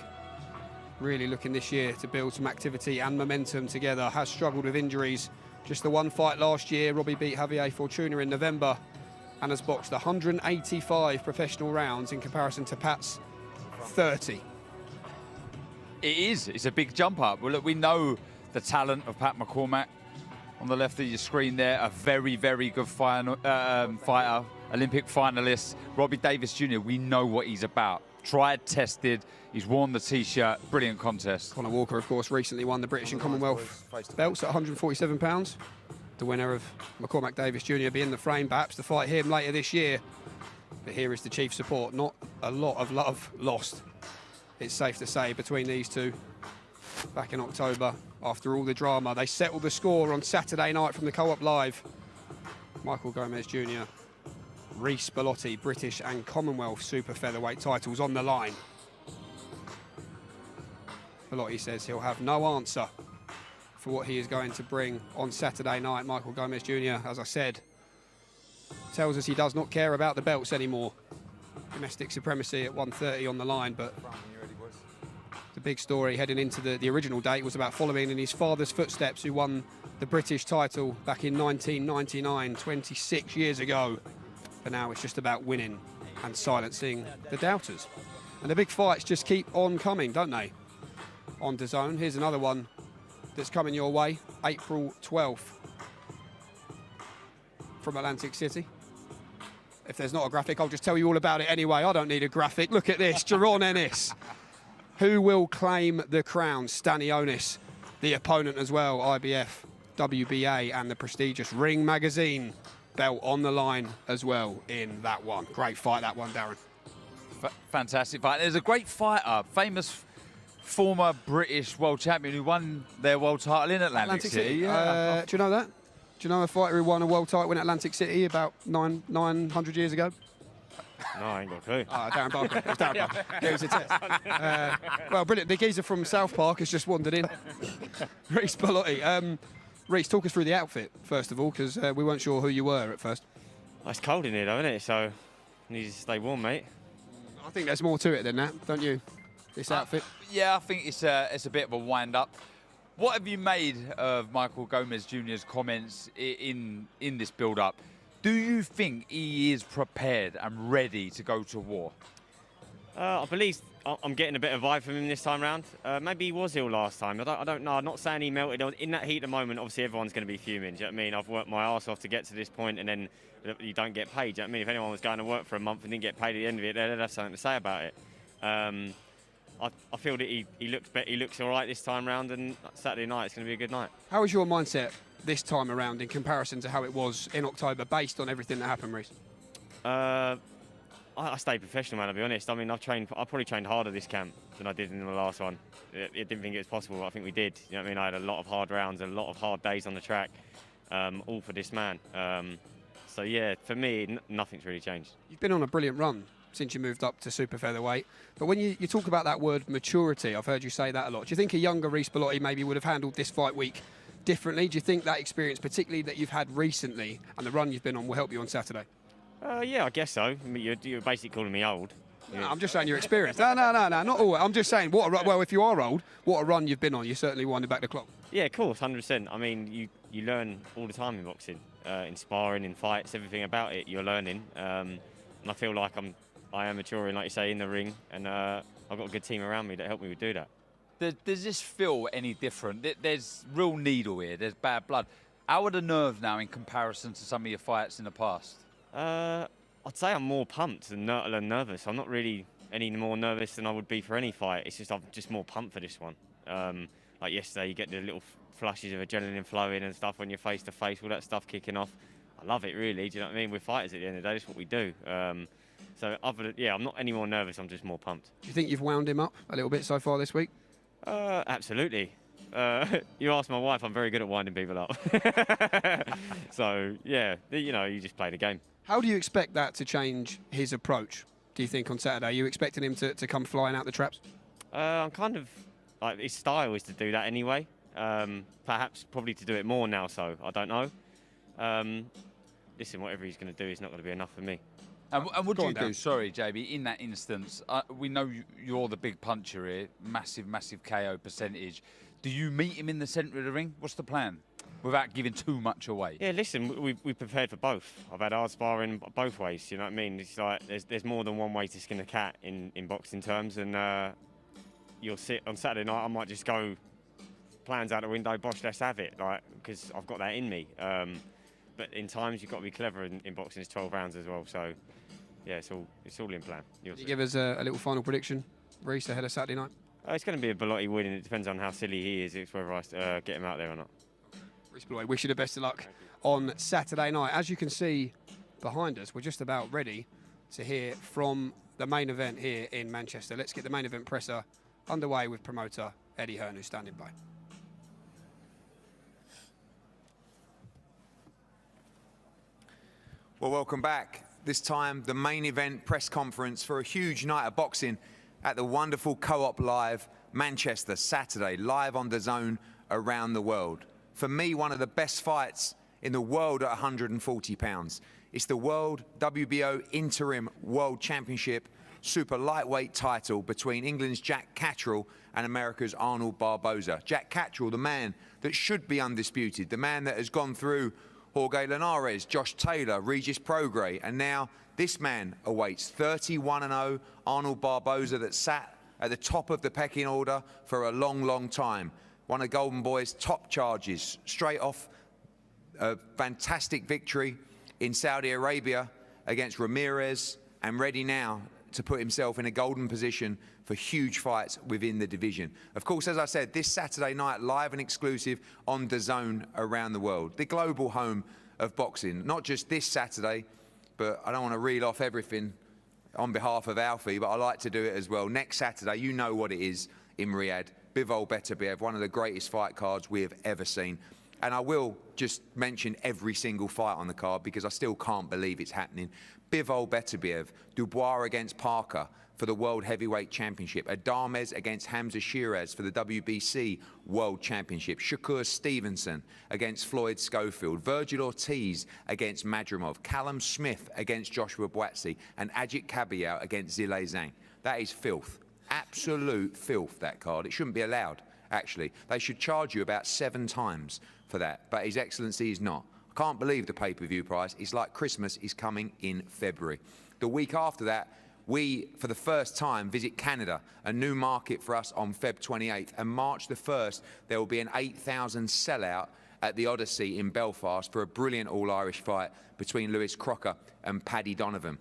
really looking this year to build some activity and momentum together. Has struggled with injuries. Just the one fight last year. Robbie beat Javier Fortuna in November and has boxed 185 professional rounds in comparison to Pat's 30.
It is. It's a big jump up. Well, look, we know the talent of Pat McCormack on the left of your screen there. A very, very good fighter, Olympic finalist. Robbie Davis Jr., we know what he's about. Tried, tested. He's worn the T-shirt. Brilliant contest.
Conor Walker, of course, recently won the British and Commonwealth belts at 147 pounds. The winner of McCormack Davis Jr. be in the frame, perhaps to fight him later this year. But here is the chief support. Not a lot of love lost, it's safe to say, between these two. Back in October, after all the drama, they settled the score on Saturday night from the Co-op Live. Michael Gomez Jr., Reece Bellotti, British and Commonwealth super featherweight titles on the line. Bellotti says he'll have no answer for what he is going to bring on Saturday night. Michael Gomez Jr., as I said, tells us he does not care about the belts anymore. Domestic supremacy at 130 on the line, but the big story heading into the original date was about following in his father's footsteps, who won the British title back in 1999, 26 years ago. But now it's just about winning and silencing the doubters. And the big fights just keep on coming, don't they? On DAZN, here's another one that's coming your way, April 12th from Atlantic City. If there's not a graphic, I'll just tell you all about it anyway. I don't need a graphic. Look at this, Jaron Ennis. Who will claim the crown? Stanionis, the opponent as well, IBF, WBA, and the prestigious Ring Magazine belt on the line as well in that one. Great fight, that one, Darren.
Fantastic fight. There's a great fighter, famous former British world champion who won their world title in Atlantic City. Yeah.
Do you know that? Do you know a fighter who won a world title in Atlantic City about 900 years ago?
No, I ain't got a clue.
Darren Barker. It was Darren Barker. It was a test. Well, brilliant. The geezer from South Park has just wandered in. Reece Bellotti. Reece, talk us through the outfit, first of all, because we weren't sure who you were at first.
Oh, it's cold in here, though, isn't it? So you need to stay warm, mate.
I think there's more to it than that, don't you? This outfit.
Yeah, I think it's a bit of a wind-up. What have you made of Michael Gomez Jr.'s comments in this build-up? Do you think he is prepared and ready to go to war?
I believe I'm getting a bit of vibe from him this time round. Maybe he was ill last time. I don't know. I'm not saying he melted. In that heat at the moment, obviously everyone's going to be fuming. Do you know what I mean? I've worked my arse off to get to this point, and then you don't get paid. Do you know what I mean? If anyone was going to work for a month and didn't get paid at the end of it, they'd have something to say about it. I feel that he looks all right this time round, and Saturday night it's going to be a good night.
How is your mindset this time around in comparison to how it was in October, based on everything that happened, Reece?
I stayed professional, man, I'll be honest. I mean, I probably trained harder this camp than I did in the last one. I didn't think it was possible, but I think we did. You know what I mean? I had a lot of hard rounds, a lot of hard days on the track, all for this man. So, yeah, for me, nothing's really changed.
You've been on a brilliant run since you moved up to super featherweight. But when you talk about that word maturity, I've heard you say that a lot. Do you think a younger Reece Bellotti maybe would have handled this fight week differently? Do you think that experience, particularly that you've had recently and the run you've been on, will help you on Saturday?
Yeah, I guess so. I mean, you're basically calling me old.
No, I'm just saying your experience. No, not all. I'm just saying, well, if you are old, what a run you've been on. You're certainly winding back the clock.
Yeah, of course, 100%. I mean, you learn all the time in boxing, in sparring, in fights, everything about it you're learning. And I feel like I'm I am maturing, like you say, in the ring, and I've got a good team around me that help me do that.
Does this feel any different? There's real needle here. There's bad blood. How are the nerves now in comparison to some of your fights in the past?
I'd say I'm more pumped than nervous. I'm not really any more nervous than I would be for any fight. It's just I'm just more pumped for this one. Like yesterday, you get the little flashes of adrenaline flowing and stuff when you're face to face, all that stuff kicking off. I love it, really. Do you know what I mean? We're fighters at the end of the day. That's what we do. So I'm not any more nervous. I'm just more pumped.
Do you think you've wound him up a little bit so far this week?
Absolutely. You ask my wife, I'm very good at winding people up. So, yeah, you just play the game.
How do you expect that to change his approach, do you think, on Saturday? Are you expecting him to come flying out the traps?
I'm kind of, like, his style is to do that anyway. Perhaps probably to do it more now, so I don't know. Listen, whatever he's going to do is not going to be enough for me.
And what do you do, sorry, JB, in that instance? We know you're the big puncher here, massive KO percentage. Do you meet him in the centre of the ring? What's the plan? Without giving too much away.
Yeah, listen, we prepared for both. I've had hard sparring both ways, you know what I mean? It's like there's more than one way to skin a cat in boxing terms, and you'll sit on Saturday night, I might just go, plans out the window, bosh, let's have it, like, because I've got that in me. But in times, you've got to be clever in boxing. It's 12 rounds as well, so yeah, it's all in plan.
Can you give us a little final prediction, Reece, ahead of Saturday night?
It's going to be a Bellotti win, and it depends on how silly he is. It's whether I get him out there or not.
Reece Bellotti, wish you the best of luck on Saturday night. As you can see behind us, we're just about ready to hear from the main event here in Manchester. Let's get the main event presser underway with promoter Eddie Hearn, who's standing by.
Well, welcome back. This time, the main event press conference for a huge night of boxing at the wonderful Co-op Live, Manchester, Saturday, live on DAZN around the world. For me, one of the best fights in the world at 140 pounds. It's the World WBO Interim World Championship Super Lightweight title between England's Jack Catterall and America's Arnold Barboza. Jack Catterall, the man that should be undisputed, the man that has gone through Jorge Linares, Josh Taylor, Regis Prograis, and now this man awaits 31-0 Arnold Barboza that sat at the top of the pecking order for a long time. One of Golden Boy's top charges, straight off a fantastic victory in Saudi Arabia against Ramirez, and ready now to put himself in a golden position for huge fights within the division. Of course, as I said, this Saturday night, live and exclusive on DAZN around the world. The global home of boxing, not just this Saturday, but I don't want to reel off everything on behalf of Alfie, but I like to do it as well. Next Saturday, you know what it is in Riyadh. Bivol Beterbiev, one of the greatest fight cards we have ever seen. And I will just mention every single fight on the card because I still can't believe it's happening. Bivol Beterbiev, Dubois against Parker for the World Heavyweight Championship. Adames against Hamza Shiraz for the WBC World Championship. Shakur Stevenson against Floyd Schofield. Virgil Ortiz against Madrimov. Callum Smith against Joshua Buatsi. And Ajit Kabayel against Zhilei Zhang. That is filth. Absolute filth, that card. It shouldn't be allowed, actually. They should charge you about 7 times for that, but His Excellency is not. I can't believe the pay-per-view price. It's like Christmas is coming in February. The week after that, we, for the first time, visit Canada, a new market for us on Feb 28th. And March the 1st, there will be an 8,000 sellout at the Odyssey in Belfast for a brilliant all-Irish fight between Lewis Crocker and Paddy Donovan.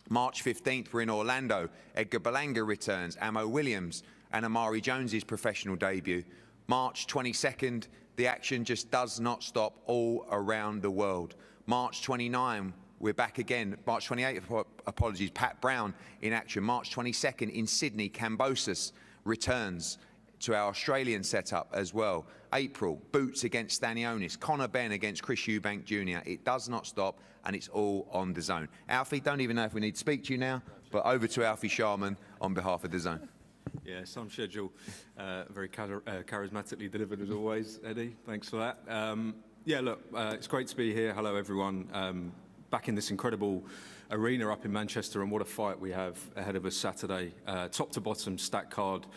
March 15th, we're in Orlando. Edgar Berlanga returns, Amo Williams and Amari Jones's professional debut. March 22nd, the action just does not stop all around the world. March 29, we're back again. March 28th, apologies, Pat Brown in action. March 22nd in Sydney, Kambosos returns to our Australian setup as well. April, Boots against Stanionis, Conor Benn against Chris Eubank Jr. It does not stop, and it's all on DAZN. Alfie, don't even know if we need to speak to you now, but over to Alfie Sharman on behalf of DAZN.
Yeah, some schedule, very charismatically delivered as always, Eddie. Thanks for that. Yeah, look, it's great to be here. Hello, everyone. Back in this incredible arena up in Manchester, and what a fight we have ahead of us Saturday. Top to bottom, stacked card.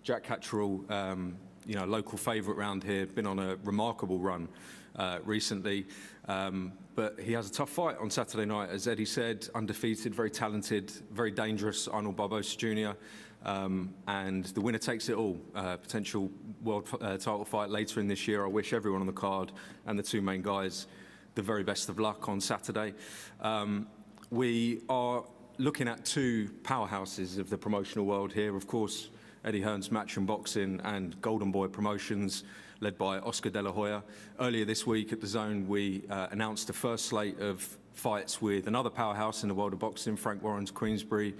Jack Catterall, you know, local favourite round here, been on a remarkable run recently. But he has a tough fight on Saturday night, as Eddie said, undefeated, very talented, very dangerous Arnold Barboza Jr. And the winner takes it all. Potential world title fight later in this year. I wish everyone on the card and the two main guys the very best of luck on Saturday. We are looking at two powerhouses of the promotional world here. Of course, Eddie Hearn's Matchroom Boxing and Golden Boy Promotions, led by Oscar De La Hoya. Earlier this week at DAZN, we announced the first slate of fights with another powerhouse in the world of boxing, Frank Warren's Queensberry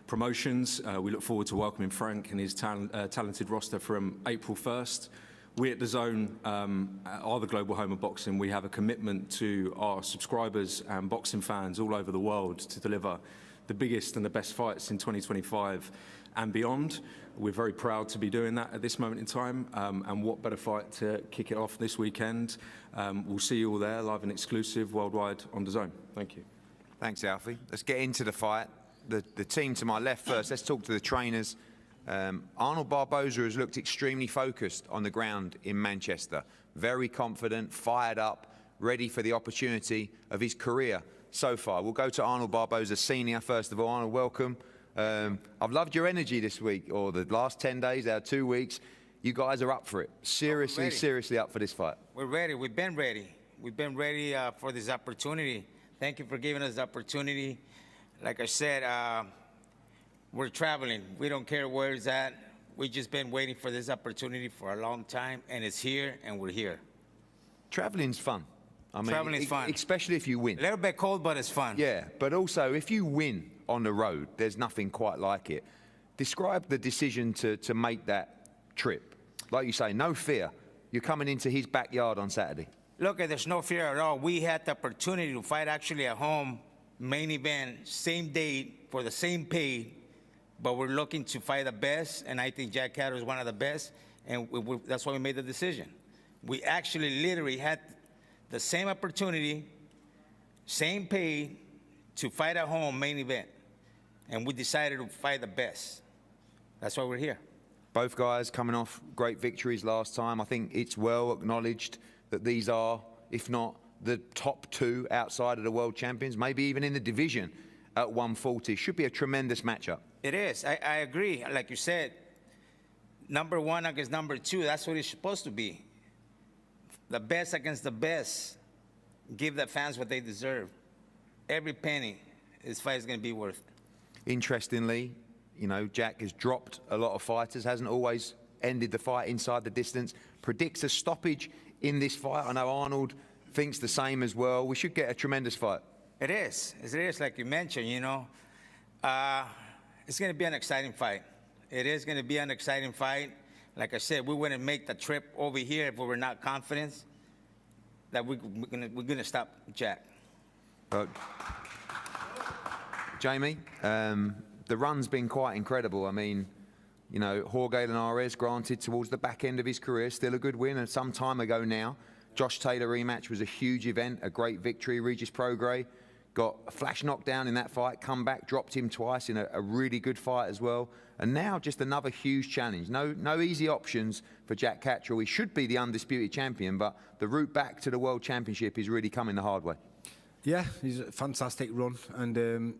Promotions. We look forward to welcoming Frank and his talented roster from April 1st. We at DAZN are the global home of boxing. We have a commitment to our subscribers and boxing fans all over the world to deliver the biggest and the best fights in 2025 and beyond. We're very proud to be doing that at this moment in time, and what better fight to kick it off this weekend. We'll see you all there, live and exclusive, worldwide on DAZN. Thank you.
Thanks, Alfie. Let's get into the fight. The team to my left first. Let's talk to the trainers. Arnold Barboza has looked extremely focused on the ground in Manchester. Very confident, fired up, ready for the opportunity of his career so far. We'll go to Arnold Barboza Sr. first of all. Arnold, welcome. I've loved your energy this week, or the last 10 days, our 2 weeks. You guys are up for it. Seriously up for this fight.
We're ready. We've been ready. We've been ready for this opportunity. Thank you for giving us the opportunity. Like I said, we're traveling. We don't care where it's at. We've just been waiting for this opportunity for a long time, and it's here, and we're here.
Traveling's fun. I mean,
traveling's fun.
Especially if you win.
A little bit cold, but it's fun.
Yeah, but also if you win on the road, there's nothing quite like it. Describe the decision to make that trip. Like you say, no fear. You're coming into his backyard on Saturday.
Look, there's no fear at all. We had the opportunity to fight actually at home, main event, same date, for the same pay, but we're looking to fight the best, and I think Jack Catterall is one of the best, and that's why we made the decision. We actually literally had the same opportunity, same pay, to fight at home, main event, and we decided to fight the best. That's why we're here.
Both guys coming off great victories last time. I think it's well acknowledged that these are, if not the top two outside of the world champions, maybe even in the division at 140. Should be a tremendous matchup.
It is. I agree. Like you said, number one against number two, that's what it's supposed to be. The best against the best. Give the fans what they deserve. Every penny this fight is going to be worth it.
Interestingly, you know, Jack has dropped a lot of fighters, hasn't always ended the fight inside the distance. Predicts a stoppage in this fight. I know Arnold thinks the same as well. We should get a tremendous fight.
It is. It is, like you mentioned, you know. It's going to be an exciting fight. It is going to be an exciting fight. Like I said, we wouldn't make the trip over here if we were not confident that we're going to stop Jack.
Jamie, the run's been quite incredible. I mean, you know, Jorge Linares, granted, towards the back end of his career, still a good win, and some time ago now. Josh Taylor rematch was a huge event, a great victory. Regis Prograis got a flash knockdown in that fight, come back, dropped him twice in a really good fight as well. And now just another huge challenge. No easy options for Jack Catterall. He should be the undisputed champion, but the route back to the World Championship is really coming the hard way.
Yeah, he's a fantastic run and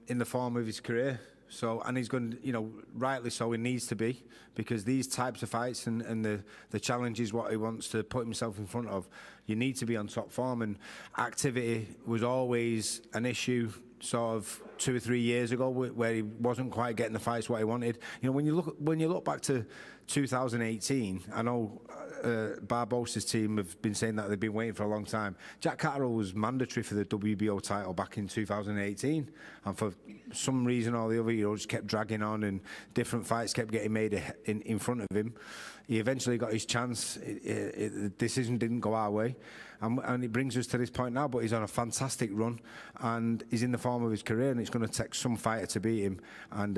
in the form of his career. So, and he's going to, you know, rightly so, he needs to be, because these types of fights and the challenges what he wants to put himself in front of, you need to be on top form. And activity was always an issue sort of 2 or 3 years ago where he wasn't quite getting the fights what he wanted. You know, when you look back to 2018, I know Barbosa's team have been saying that they've been waiting for a long time. Jack Catterall was mandatory for the WBO title back in 2018, and for some reason or the other, you know, just kept dragging on, and different fights kept getting made in front of him. He eventually got his chance. The decision didn't go our way, and it brings us to this point now. But he's on a fantastic run, and he's in the form of his career, and it's going to take some fighter to beat him. And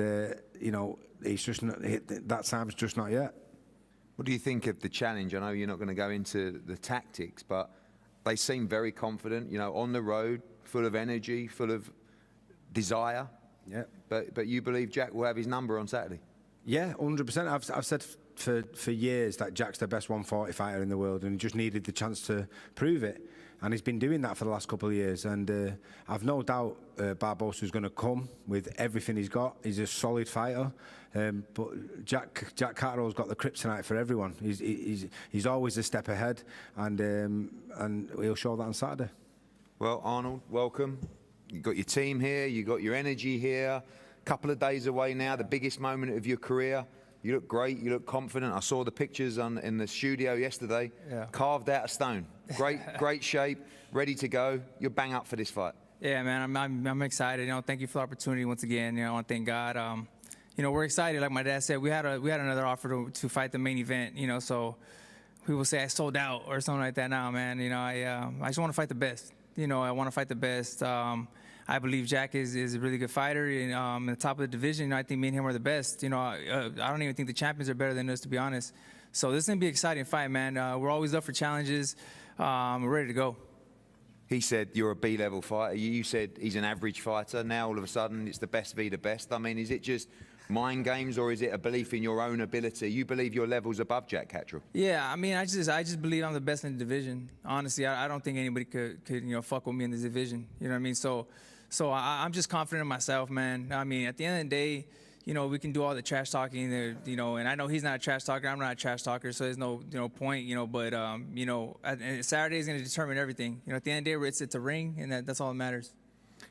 you know, he's just not, that time's just not yet.
What do you think of the challenge? I know you're not going to go into the tactics, but they seem very confident, you know, on the road, full of energy, full of desire.
Yeah.
But you believe Jack will have his number on Saturday?
Yeah, 100%. I've said for years that Jack's the best 140 fighter in the world, and he just needed the chance to prove it. And he's been doing that for the last couple of years. And I've no doubt Barboza's going to come with everything he's got. He's a solid fighter. But Jack Catterall's got the kryptonite for everyone. He's always a step ahead, and he'll show that on Saturday.
Well, Arnold, welcome. You've got your team here, you've got your energy here. Couple of days away now, the biggest moment of your career. You look great, you look confident. I saw the pictures in the studio yesterday.
Yeah.
Carved out of stone. Great shape, ready to go. You're bang up for this fight.
Yeah, man, I'm excited. Thank you for the opportunity once again. I want to thank God. We're excited. Like my dad said, we had another offer to fight the main event. So people say I sold out or something like that. Now, man, I just want to fight the best. I want to fight the best. I believe Jack is a really good fighter. In the top of the division, I think me and him are the best. I don't even think the champions are better than us, to be honest. So this is going to be an exciting fight, man. We're always up for challenges. We're ready to go.
He said you're a B-level fighter. You said he's an average fighter. Now all of a sudden it's the best v the best. I mean, is it just mind games, or is it a belief in your own ability? You believe your level's above Jack Catterall? Yeah,
I mean, I just believe I'm the best in the division. Honestly, I don't think anybody could fuck with me in this division. You know what I mean? So I'm just confident in myself, man. I mean, at the end of the day, we can do all the trash talking, and I know he's not a trash talker. I'm not a trash talker, so there's no point, but Saturday is going to determine everything. At the end of the day, it's a ring, and that's all that matters.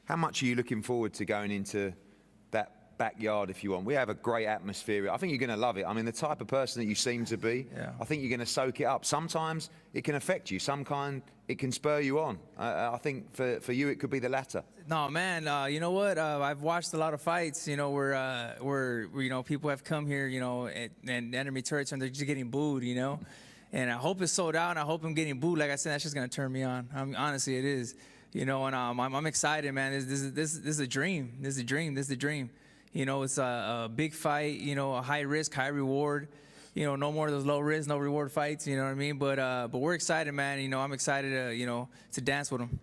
How much are you looking forward to going into that backyard, if you want? We have a great atmosphere. I think you're going to love it. I mean, the type of person that you seem to be, I think you're going to soak it up. Sometimes it can affect you. It can spur you on. I think for you, it could be the latter.
No, man. You know what? I've watched a lot of fights. Where people have come here, and enemy turrets, and they're just getting booed. And I hope it's sold out. And I hope I'm getting booed. Like I said, that's just going to turn me on. Honestly, it is. And I'm excited, man. This is a dream. This is a dream. This is a dream. It's a big fight, a high risk, high reward. No more of those low risk, no reward fights, you know what I mean? But we're excited, man. I'm excited to dance with him.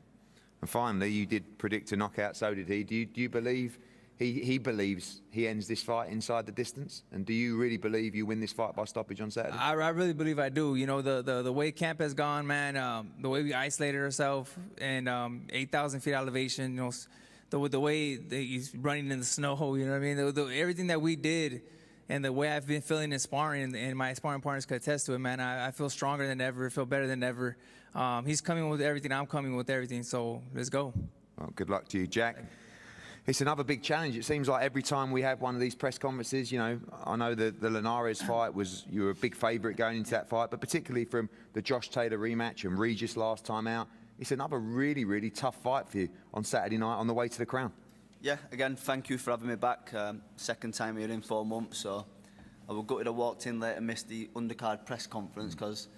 And finally, you did predict a knockout, so did he. Do you believe he believes he ends this fight inside the distance? And do you really believe you win this fight by stoppage on Saturday? I
really believe I do. The way camp has gone, man, the way we isolated ourselves, and 8,000 feet elevation, the way that he's running in the snow, you know what I mean? Everything that we did, and the way I've been feeling in sparring, and my sparring partners could attest to it, man. I feel stronger than ever, I feel better than ever. He's coming with everything, I'm coming with everything, so let's go.
Well, good luck to you, Jack. It's another big challenge. It seems like every time we have one of these press conferences, I know the Linares fight you were a big favourite going into that fight, but particularly from the Josh Taylor rematch and Regis last time out, it's another really, really tough fight for you on Saturday night on the way to the crown.
Yeah, again, thank you for having me back. Second time here in 4 months, so I was gutted I walked in late and missed the undercard press conference, because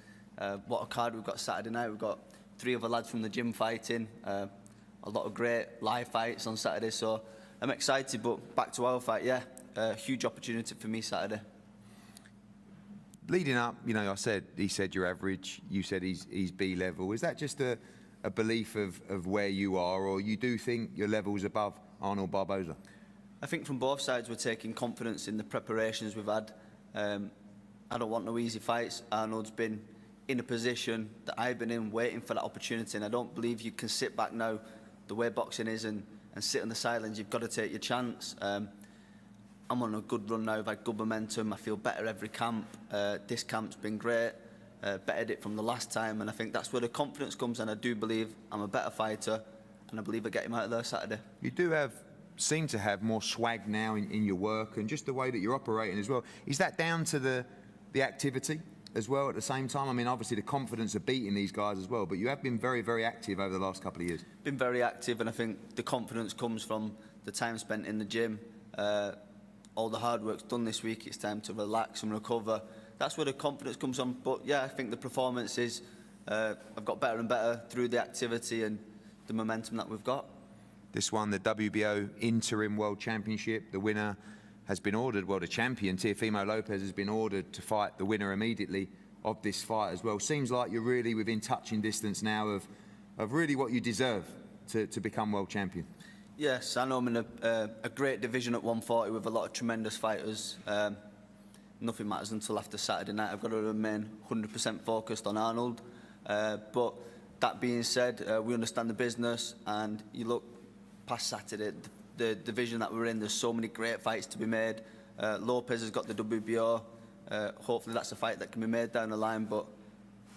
what a card we've got Saturday night. We've got 3 other lads from the gym fighting, a lot of great live fights on Saturday, so I'm excited. But back to our fight, yeah, huge opportunity for me Saturday.
Leading up, he said you're average, you said he's B-level. Is that just a belief of where you are, or you do think your level's above Arnold Barboza?
I think from both sides we're taking confidence in the preparations we've had. I don't want no easy fights. Arnold's been in a position that I've been in, waiting for that opportunity, and I don't believe you can sit back now, the way boxing is, and sit on the sidelines. You've got to take your chance. I'm on a good run now. I've had good momentum. I feel better every camp. This camp's been great. Bettered it from the last time, and I think that's where the confidence comes, and I do believe I'm a better fighter, and I believe I get him out of there Saturday.
You do seem to have more swag now in your work, and just the way that you're operating as well. Is that down to the activity as well at the same time? I mean, obviously the confidence of beating these guys as well, but you have been very, very active over the last couple of years.
Been very active, and I think the confidence comes from the time spent in the gym. All the hard work's done this week. It's time to relax and recover. That's where the confidence comes from. But yeah, I think the performances, I've got better and better through the activity and the momentum that we've got.
This one, the WBO Interim World Championship, the winner has been ordered, the champion, Teofimo Lopez, has been ordered to fight the winner immediately of this fight as well. Seems like you're really within touching distance now of really what you deserve to become world champion.
Yes, I know I'm in a great division at 140 with a lot of tremendous fighters. nothing matters until after Saturday night. I've got to remain 100% focused on Arnold. But that being said, we understand the business, and you look past Saturday, the division that we're in, there's so many great fights to be made. Lopez has got the WBO. Hopefully that's a fight that can be made down the line, but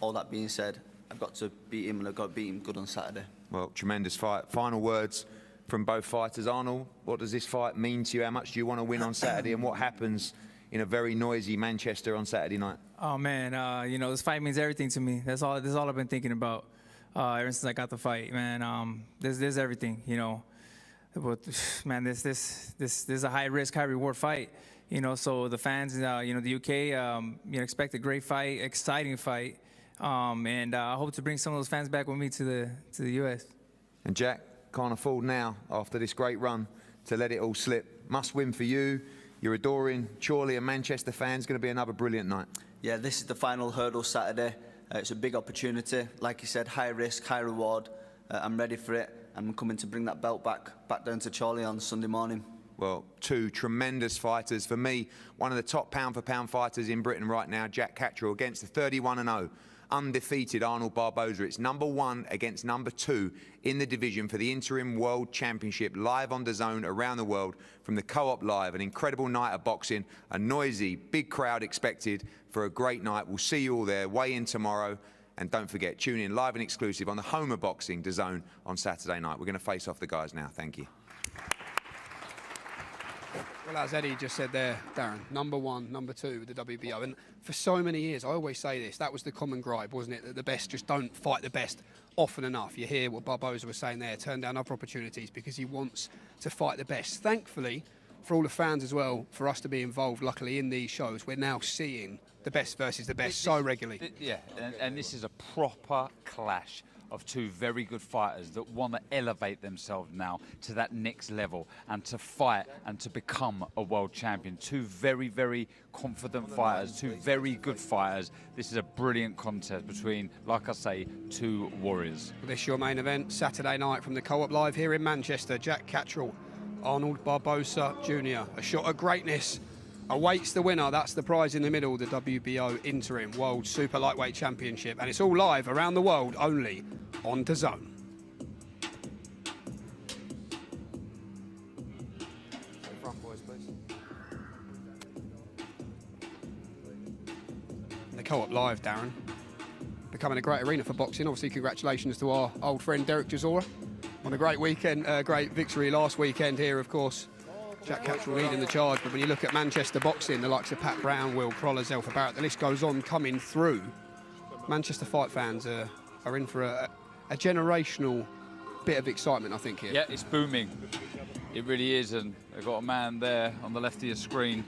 all that being said, I've got to beat him, and I've got to beat him good on Saturday.
Well, tremendous fight. Final words from both fighters. Arnold, what does this fight mean to you? How much do you want to win on Saturday, and what happens in a very noisy Manchester on Saturday night?
Oh man, you know, this fight means everything to me. That's all I've been thinking about ever since I got the fight, man. There's everything, you know. But man, this is a high risk, high reward fight, you know. So the fans, you know, the UK, you know, expect a great fight, exciting fight, and I hope to bring some of those fans back with me to the US.
And Jack, can't afford now, after this great run, to let it all slip. Must win for you. You're adoring Chorley and Manchester fans. Going to be another brilliant night.
Yeah, this is the final hurdle Saturday. It's a big opportunity. Like you said, high risk, high reward. I'm ready for it. I'm coming to bring that belt back down to Chorley on Sunday morning.
Well, two tremendous fighters. For me, one of the top pound-for-pound fighters in Britain right now, Jack Catterall, against the 31-0 undefeated Arnold Barboza. It's #1 against #2 in the division for the interim World Championship, live on DAZN around the world from the Co-op Live. An incredible night of boxing, a noisy, big crowd expected for a great night. We'll see you all there. Weigh in tomorrow. And don't forget, tune in live and exclusive on the home of boxing, DAZN, on Saturday night. We're going to face off the guys now. Thank you.
Well, as Eddie just said there, Darren, #1, #2 with the WBO. And for so many years, I always say this, that was the common gripe, wasn't it? That the best just don't fight the best often enough. You hear what Barboza was saying there, turn down other opportunities because he wants to fight the best. Thankfully, for all the fans as well, for us to be involved, luckily, in these shows, we're now seeing the best versus the best so regularly.
Yeah, and this is a proper clash of two very good fighters that want to elevate themselves now to that next level and to fight and to become a world champion. Two very, very confident fighters, two very good fighters. This is a brilliant contest between, like I say, two warriors.
This is your main event, Saturday night from the Co-op Live here in Manchester. Jack Catterall, Arnold Barboza Jr. A shot of greatness awaits the winner. That's the prize in the middle, the WBO Interim World Super Lightweight Championship. And it's all live around the world, only on DAZN.
Front boys, please.
The Co-op Live, Darren, becoming a great arena for boxing. Obviously, congratulations to our old friend Derek Chisora on a great weekend, great victory last weekend here, of course. Jack Catterall leading the charge, but when you look at Manchester boxing, the likes of Pat Brown, Will Croller, Zelfa Barrett, the list goes on coming through. Manchester fight fans are in for a generational bit of excitement, I think, here.
Yeah, it's booming. It really is, and they've got a man there on the left of your screen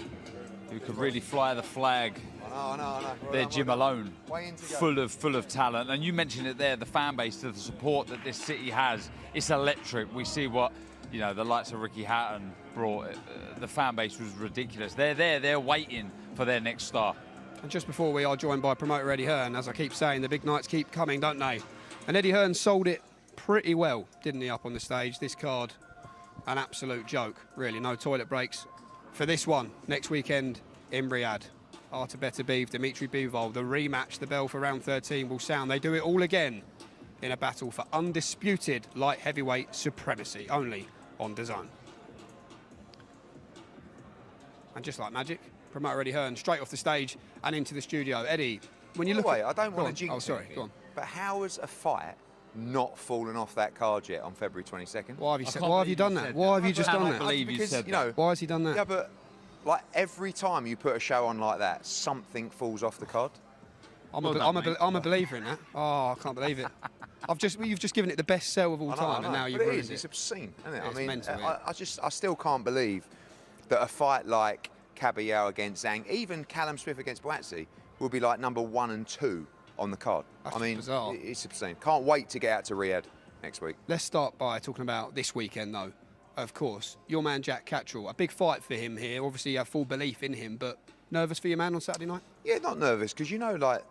who could really fly the flag.
I know.
Their Jim alone, full of talent. And you mentioned it there, the fan base, the support that this city has. It's electric. We see what, you know, the likes of Ricky Hatton brought. The fan base was ridiculous. They're there, they're waiting for their next star.
And just before we are joined by promoter Eddie Hearn, as I keep saying, the big nights keep coming, don't they? And Eddie Hearn sold it pretty well, didn't he, up on the stage? This card, an absolute joke, really. No toilet breaks for this one. Next weekend in Riyadh. Artur Beterbiev, Dimitri Bivol, the rematch, the bell for round 13 will sound. They do it all again in a battle for undisputed light heavyweight supremacy, only on DAZN. And just like magic, promoter Eddie Hearn straight off the stage and into the studio. Eddie, when you look
Wait,
at...
I don't want to jinx
Oh, sorry,
anything,
go on.
But how has a fight not fallen off that card yet on February 22nd?
Why have you done that? Why have you just done that?
Because, you know,
why has he done that?
Yeah, but like every time you put a show on like that, something falls off the card.
I'm a believer in that. Oh, I can't believe it. You've just given it the best sell of all time, and now you've ruined it.
It's obscene, isn't it?
Yeah,
I mean,
mental,
I still can't believe that a fight like Caballero against Zhang, even Callum Smith against Boazzi, will be like #1 and 2 on the card.
That's bizarre.
It's obscene. Can't wait to get out to Riyadh next week.
Let's start by talking about this weekend, though. Of course, your man Jack Catterall, a big fight for him here. Obviously, you have full belief in him, but nervous for your man on Saturday night?
Yeah, not nervous, because you know, like,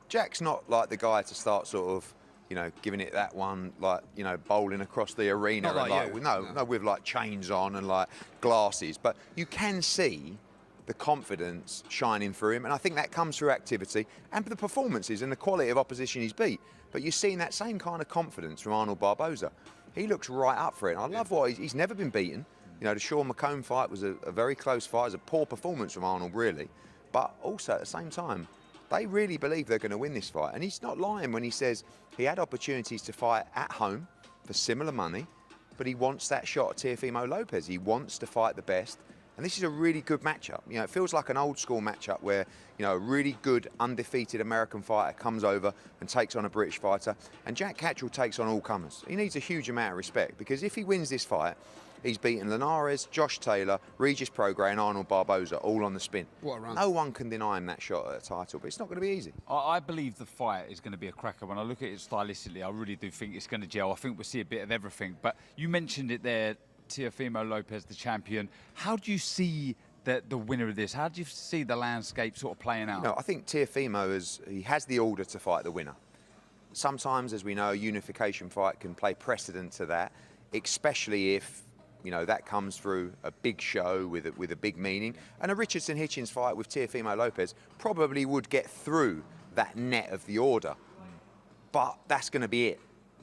Jack's not like the guy to start sort of, you know, giving it that one, like, you know, bowling across the arena.
Not like you.
No, with like chains on and like glasses. But you can see the confidence shining through him, and I think that comes through activity and the performances and the quality of opposition he's beat. But you're seeing that same kind of confidence from Arnold Barboza. He looks right up for it. And I love what he's never been beaten. You know, the Sean McComb fight was a very close fight. It was a poor performance from Arnold, really. But also, at the same time, they really believe they're going to win this fight. And he's not lying when he says he had opportunities to fight at home for similar money, but he wants that shot at Teofimo Lopez. He wants to fight the best. And this is a really good matchup. You know, it feels like an old school matchup where, you know, a really good undefeated American fighter comes over and takes on a British fighter. And Jack Catterall takes on all comers. He needs a huge amount of respect, because if he wins this fight, he's beaten Linares, Josh Taylor, Regis Prograis and Arnold Barboza all on the spin.
What a run.
No one can deny him that shot at a title, but it's not going to be easy.
I believe the fight is going to be a cracker. When I look at it stylistically, I really do think it's going to gel. I think we'll see a bit of everything. But you mentioned it there, Teofimo Lopez, the champion. How do you see the winner of this? How do you see the landscape sort of playing out?
No, I think Teofimo he has the order to fight the winner. Sometimes, as we know, a unification fight can play precedent to that, especially if, you know, that comes through a big show with a big meaning. And a Richardson-Hitchens fight with Teofimo Lopez probably would get through that net of the order. But that's going to be it.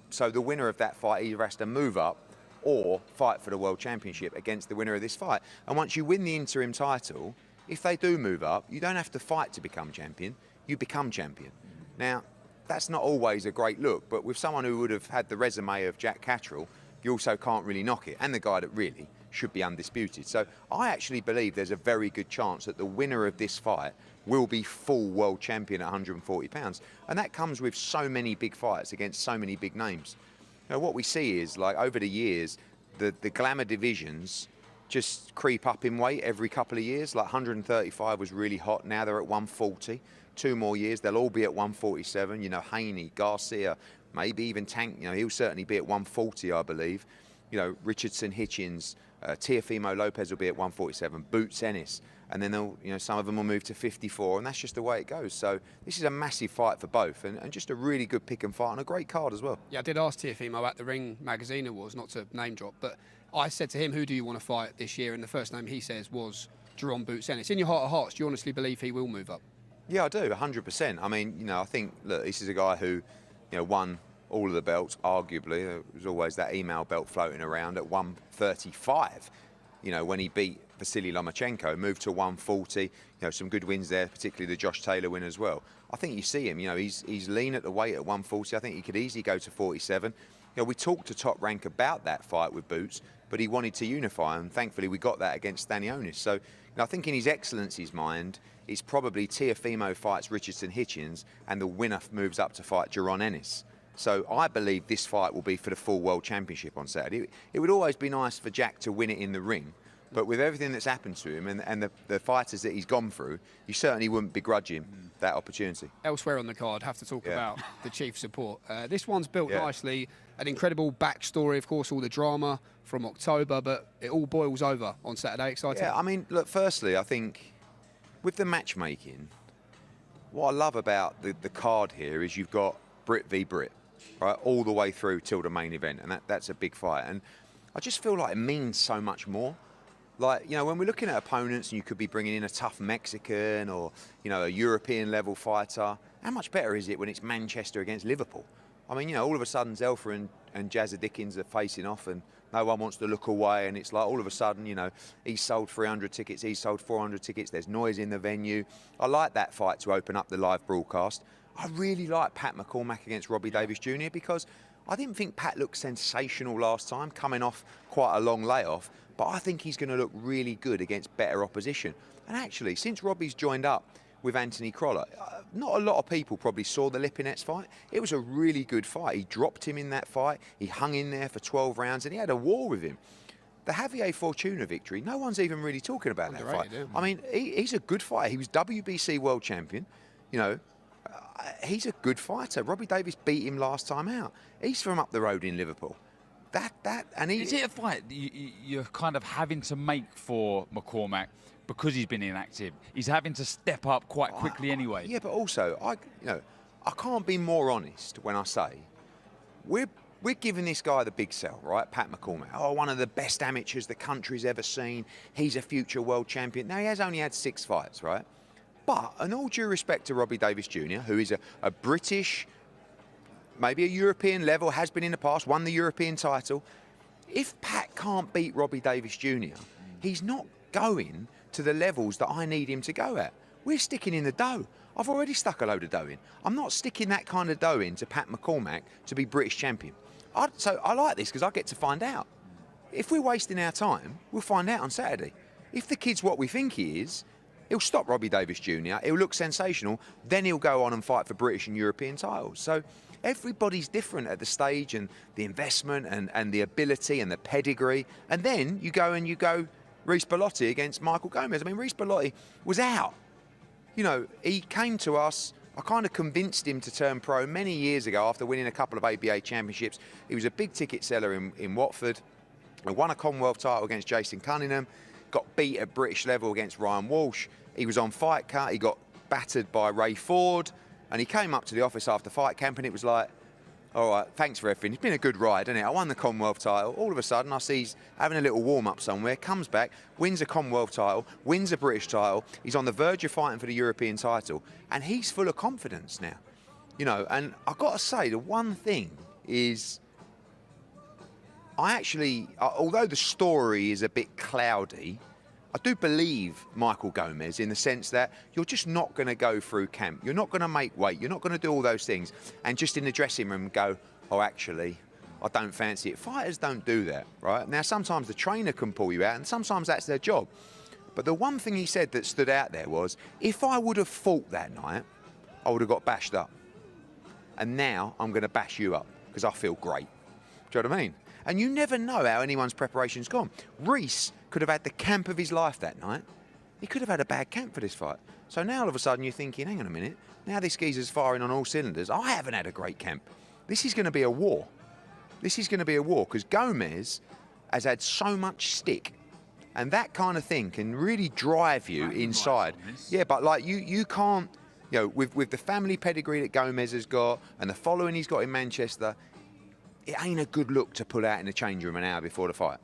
So the winner of that fight either has to move up or fight for the World Championship against the winner of this fight. And once you win the interim title, if they do move up, you don't have to fight to become champion. You become champion. Now, that's not always a great look, but with someone who would have had the resume of Jack Catterall, you also can't really knock it, and the guy that really should be undisputed. So I actually believe there's a very good chance that the winner of this fight will be full world champion at 140 pounds. And that comes with so many big fights against so many big names. You know, what we see is, like, over the years, the glamour divisions just creep up in weight every couple of years. Like 135 was really hot, now they're at 140. 2 more years, they'll all be at 147. You know, Haney, Garcia, maybe even Tank, you know, he'll certainly be at 140, I believe. You know, Richardson, Hitchens, Teofimo Lopez will be at 147, Boots Ennis, and then they'll, you know, some of them will move to 54, and that's just the way it goes. So this is a massive fight for both, and just a really good pick and fight, and a great card as well.
Yeah, I did ask Teofimo at the Ring Magazine Awards, not to name drop, but I said to him, who do you want to fight this year? And the first name he says was Jerome Boots Ennis. In your heart of hearts, do you honestly believe he will move up?
Yeah, I do, 100%. I mean, you know, I think, look, this is a guy who, you know, won all of the belts, arguably. There was always that email belt floating around at 135, you know, when he beat Vasily Lomachenko, moved to 140, you know, some good wins there, particularly the Josh Taylor win as well. I think you see him, you know, he's lean at the weight at 140. I think he could easily go to 47. You know, we talked to Top Rank about that fight with Boots, but he wanted to unify, and thankfully we got that against Stanionis. So, you know, I think in his excellency's mind, it's probably Teofimo fights Richardson Hitchens, and the winner moves up to fight Jerome Ennis. So I believe this fight will be for the full World Championship on Saturday. It would always be nice for Jack to win it in the ring, but with everything that's happened to him and the fighters that he's gone through, you certainly wouldn't begrudge him that opportunity.
Elsewhere on the card, have to talk about the chief support. This one's built nicely, an incredible backstory, of course, all the drama from October, but it all boils over on Saturday. Exciting?
Yeah, I mean, look, firstly, I think with the matchmaking, what I love about the card here is you've got Brit v Brit, right, all the way through till the main event, and that's a big fight. And I just feel like it means so much more. Like, you know, when we're looking at opponents and you could be bringing in a tough Mexican or, you know, a European level fighter, how much better is it when it's Manchester against Liverpool? I mean, you know, all of a sudden Zelfa and Jazza Dickens are facing off and no one wants to look away, and it's like all of a sudden, you know, he's sold 300 tickets, he's sold 400 tickets, there's noise in the venue. I like that fight to open up the live broadcast. I really like Pat McCormack against Robbie Davis Jr. because I didn't think Pat looked sensational last time, coming off quite a long layoff, but I think he's going to look really good against better opposition. And actually, since Robbie's joined up with Anthony Crolla, not a lot of people probably saw the Lipinets fight. It was a really good fight. He dropped him in that fight. He hung in there for 12 rounds and he had a war with him. The Javier Fortuna victory, no one's even really talking about that fight. I mean, he's a good fighter. He was WBC world champion. You know, he's a good fighter. Robbie Davis beat him last time out. He's from up the road in Liverpool.
Is it a fight you're kind of having to make for McCormack because he's been inactive? He's having to step up quite quickly anyway.
Yeah, but also, I can't be more honest when I say we're we're giving this guy the big sell, right? Pat McCormack. Oh, one of the best amateurs the country's ever seen. He's a future world champion. Now, he has only had 6 fights, right? But, in all due respect to Robbie Davis Jr., who is a British, maybe a European level, has been in the past, won the European title. If Pat can't beat Robbie Davis Jr., he's not going to the levels that I need him to go at. We're sticking in the dough. I've already stuck a load of dough in. I'm not sticking that kind of dough in to Pat McCormack to be British champion. So I like this because I get to find out. If we're wasting our time, we'll find out on Saturday. If the kid's what we think he is, he'll stop Robbie Davis Jr., he'll look sensational, then he'll go on and fight for British and European titles. So everybody's different at the stage and the investment and the ability and the pedigree. And then you go Reece Bellotti against Michael Gomez. I mean, Reece Bellotti was out. You know, he came to us. I kind of convinced him to turn pro many years ago after winning a couple of ABA championships. He was a big ticket seller in Watford. He won a Commonwealth title against Jason Cunningham. Got beat at British level against Ryan Walsh. He was on Fight Cut. He got battered by Ray Ford. And he came up to the office after fight camp and it was like, all right, thanks for everything. It's been a good ride, hasn't it? I won the Commonwealth title. All of a sudden, I see he's having a little warm-up somewhere, comes back, wins a Commonwealth title, wins a British title. He's on the verge of fighting for the European title. And he's full of confidence now. You know, and I've got to say, the one thing is, I actually, although the story is a bit cloudy, I do believe Michael Gomez in the sense that you're just not going to go through camp. You're not going to make weight. You're not going to do all those things. And just in the dressing room go, oh, actually, I don't fancy it. Fighters don't do that, right? Now, sometimes the trainer can pull you out, and sometimes that's their job. But the one thing he said that stood out there was, if I would have fought that night, I would have got bashed up. And now I'm going to bash you up because I feel great. Do you know what I mean? And you never know how anyone's preparation's gone. Reece could have had the camp of his life that night. He could have had a bad camp for this fight. So now all of a sudden you're thinking, hang on a minute, now this geezer's firing on all cylinders. I haven't had a great camp. This is going to be a war. This is going to be a war because Gomez has had so much stick. And that kind of thing can really drive you inside. Yeah, but like you can't, you know, with the family pedigree that Gomez has got and the following he's got in Manchester, it ain't a good look to pull out in the change room an hour before the fight.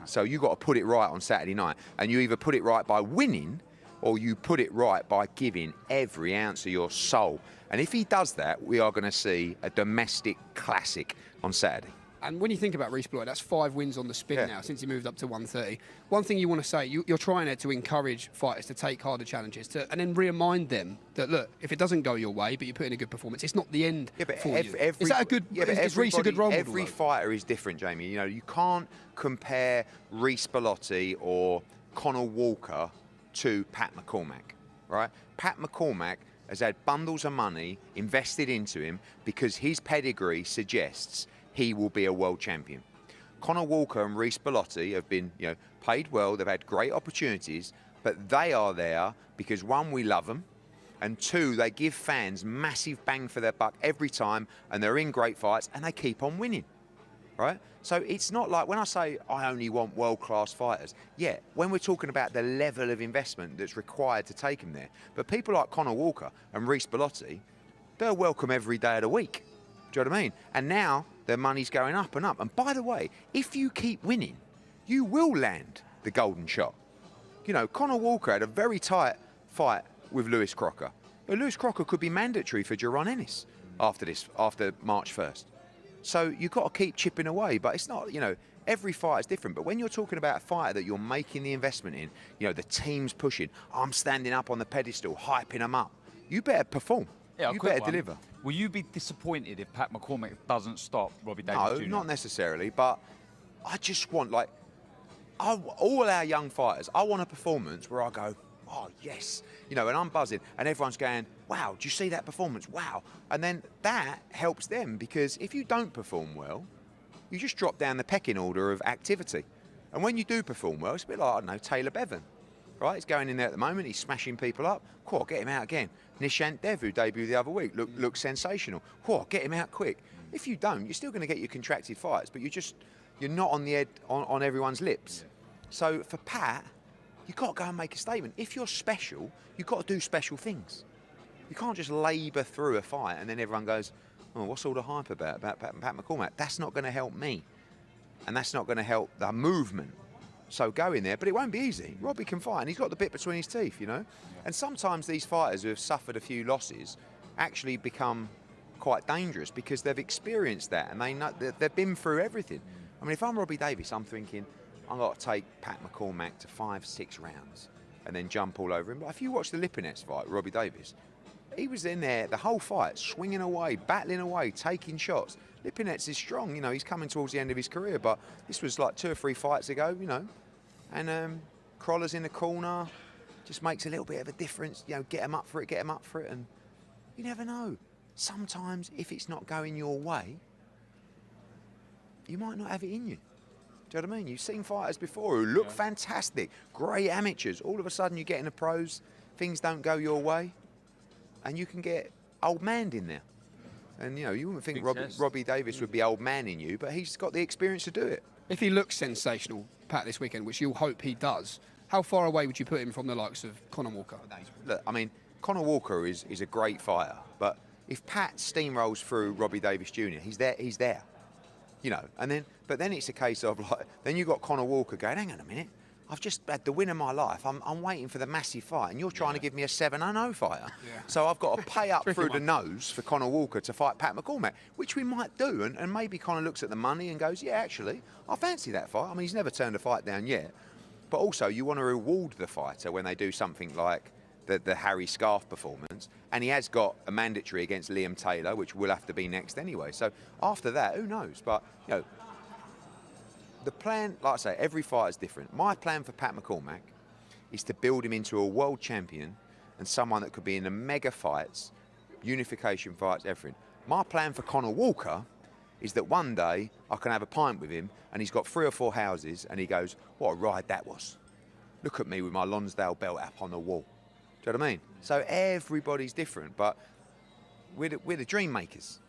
So you got to put it right on Saturday night. And you either put it right by winning or you put it right by giving every ounce of your soul. And if he does that, we are going to see a domestic classic on Saturday.
And when you think about Reece Bellotti, that's 5 wins on the spin now since he moved up to 130. One thing you want to say, you're trying to encourage fighters to take harder challenges and then remind them that, look, if it doesn't go your way, but you put in a good performance, it's not the end for you. Is that a good, is Reece a good role model?
Every fighter is different, Jamie. You know, you can't compare Reece Bellotti or Conor Walker to Pat McCormack, right? Pat McCormack has had bundles of money invested into him because his pedigree suggests he will be a world champion. Conor Walker and Reece Bellotti have been, you know, paid well. They've had great opportunities, but they are there because 1, we love them, and 2, they give fans massive bang for their buck every time, and they're in great fights, and they keep on winning, right? So it's not like when I say I only want world-class fighters. Yeah, when we're talking about the level of investment that's required to take them there, but people like Conor Walker and Reece Bellotti, they're welcome every day of the week. Do you know what I mean? And now their money's going up and up. And by the way, if you keep winning, you will land the golden shot. You know, Conor Walker had a very tight fight with Lewis Crocker. But Lewis Crocker could be mandatory for Jaron Ennis after March 1st. So you've got to keep chipping away. But it's not, you know, every fight is different. But when you're talking about a fighter that you're making the investment in, you know, the team's pushing, I'm standing up on the pedestal, hyping them up, you better perform.
Yeah,
you better deliver.
Will you be disappointed if Pat McCormack doesn't stop Robbie Davis Jr.?
No, not necessarily, but I just want, like, all our young fighters, I want a performance where I go, oh, yes. You know, and I'm buzzing, and everyone's going, wow, do you see that performance? Wow. And then that helps them, because if you don't perform well, you just drop down the pecking order of activity. And when you do perform well, it's a bit like, I don't know, Taylor Bevan. Right, he's going in there at the moment, he's smashing people up. Cool, get him out again. Nishant Dev, who debuted the other week, looked sensational. Cool, get him out quick. If you don't, you're still going to get your contracted fights, but you're not on the on everyone's lips. Yeah. So for Pat, you've got to go and make a statement. If you're special, you've got to do special things. You can't just labour through a fight and then everyone goes, oh, what's all the hype about Pat McCormack? That's not going to help me. And that's not going to help the movement. So go in there, but it won't be easy. Robbie can fight, and he's got the bit between his teeth, you know. And sometimes these fighters who have suffered a few losses actually become quite dangerous because they've experienced that and they know they've been through everything. I mean, if I'm Robbie Davis, I'm thinking I've got to take Pat McCormack to 5-6 rounds and then jump all over him. But if you watch the Lipinets fight, Robbie Davis, he was in there the whole fight, swinging away, battling away, taking shots. Lipinets is strong, you know, he's coming towards the end of his career, but this was like 2 or 3 fights ago, you know. And Croller's in the corner, just makes a little bit of a difference, you know, get him up for it, and you never know. Sometimes, if it's not going your way, you might not have it in you. Do you know what I mean? You've seen fighters before who look fantastic, great amateurs. All of a sudden, you get in the pros, things don't go your way, and you can get old man in there. And, you know, you wouldn't think Robbie Davis would be old man in you, but he's got the experience to do it.
If he looks sensational, Pat, this weekend, which you'll hope he does, how far away would you put him from the likes of Conor Walker?
Look, I mean, Conor Walker is a great fighter, but if Pat steamrolls through Robbie Davis Jr., he's there. You know, but then it's a case of like, then you've got Conor Walker going, hang on a minute, I've just had the win of my life. I'm waiting for the massive fight, and you're trying to give me a 7-0 fighter. Yeah. So I've got to pay up through the nose for Conor Walker to fight Pat McCormack, which we might do. And maybe Conor looks at the money and goes, yeah, actually, I fancy that fight. I mean, he's never turned a fight down yet. But also, you want to reward the fighter when they do something like the Harry Scarf performance. And he has got a mandatory against Liam Taylor, which will have to be next anyway. So after that, who knows? But, you know, the plan, like I say, every fight is different. My plan for Pat McCormack is to build him into a world champion and someone that could be in the mega fights, unification fights, everything. My plan for Conor Walker is that one day I can have a pint with him and he's got 3 or 4 houses and he goes, what a ride that was. Look at me with my Lonsdale belt up on the wall. Do you know what I mean? So everybody's different, but we're the dream makers.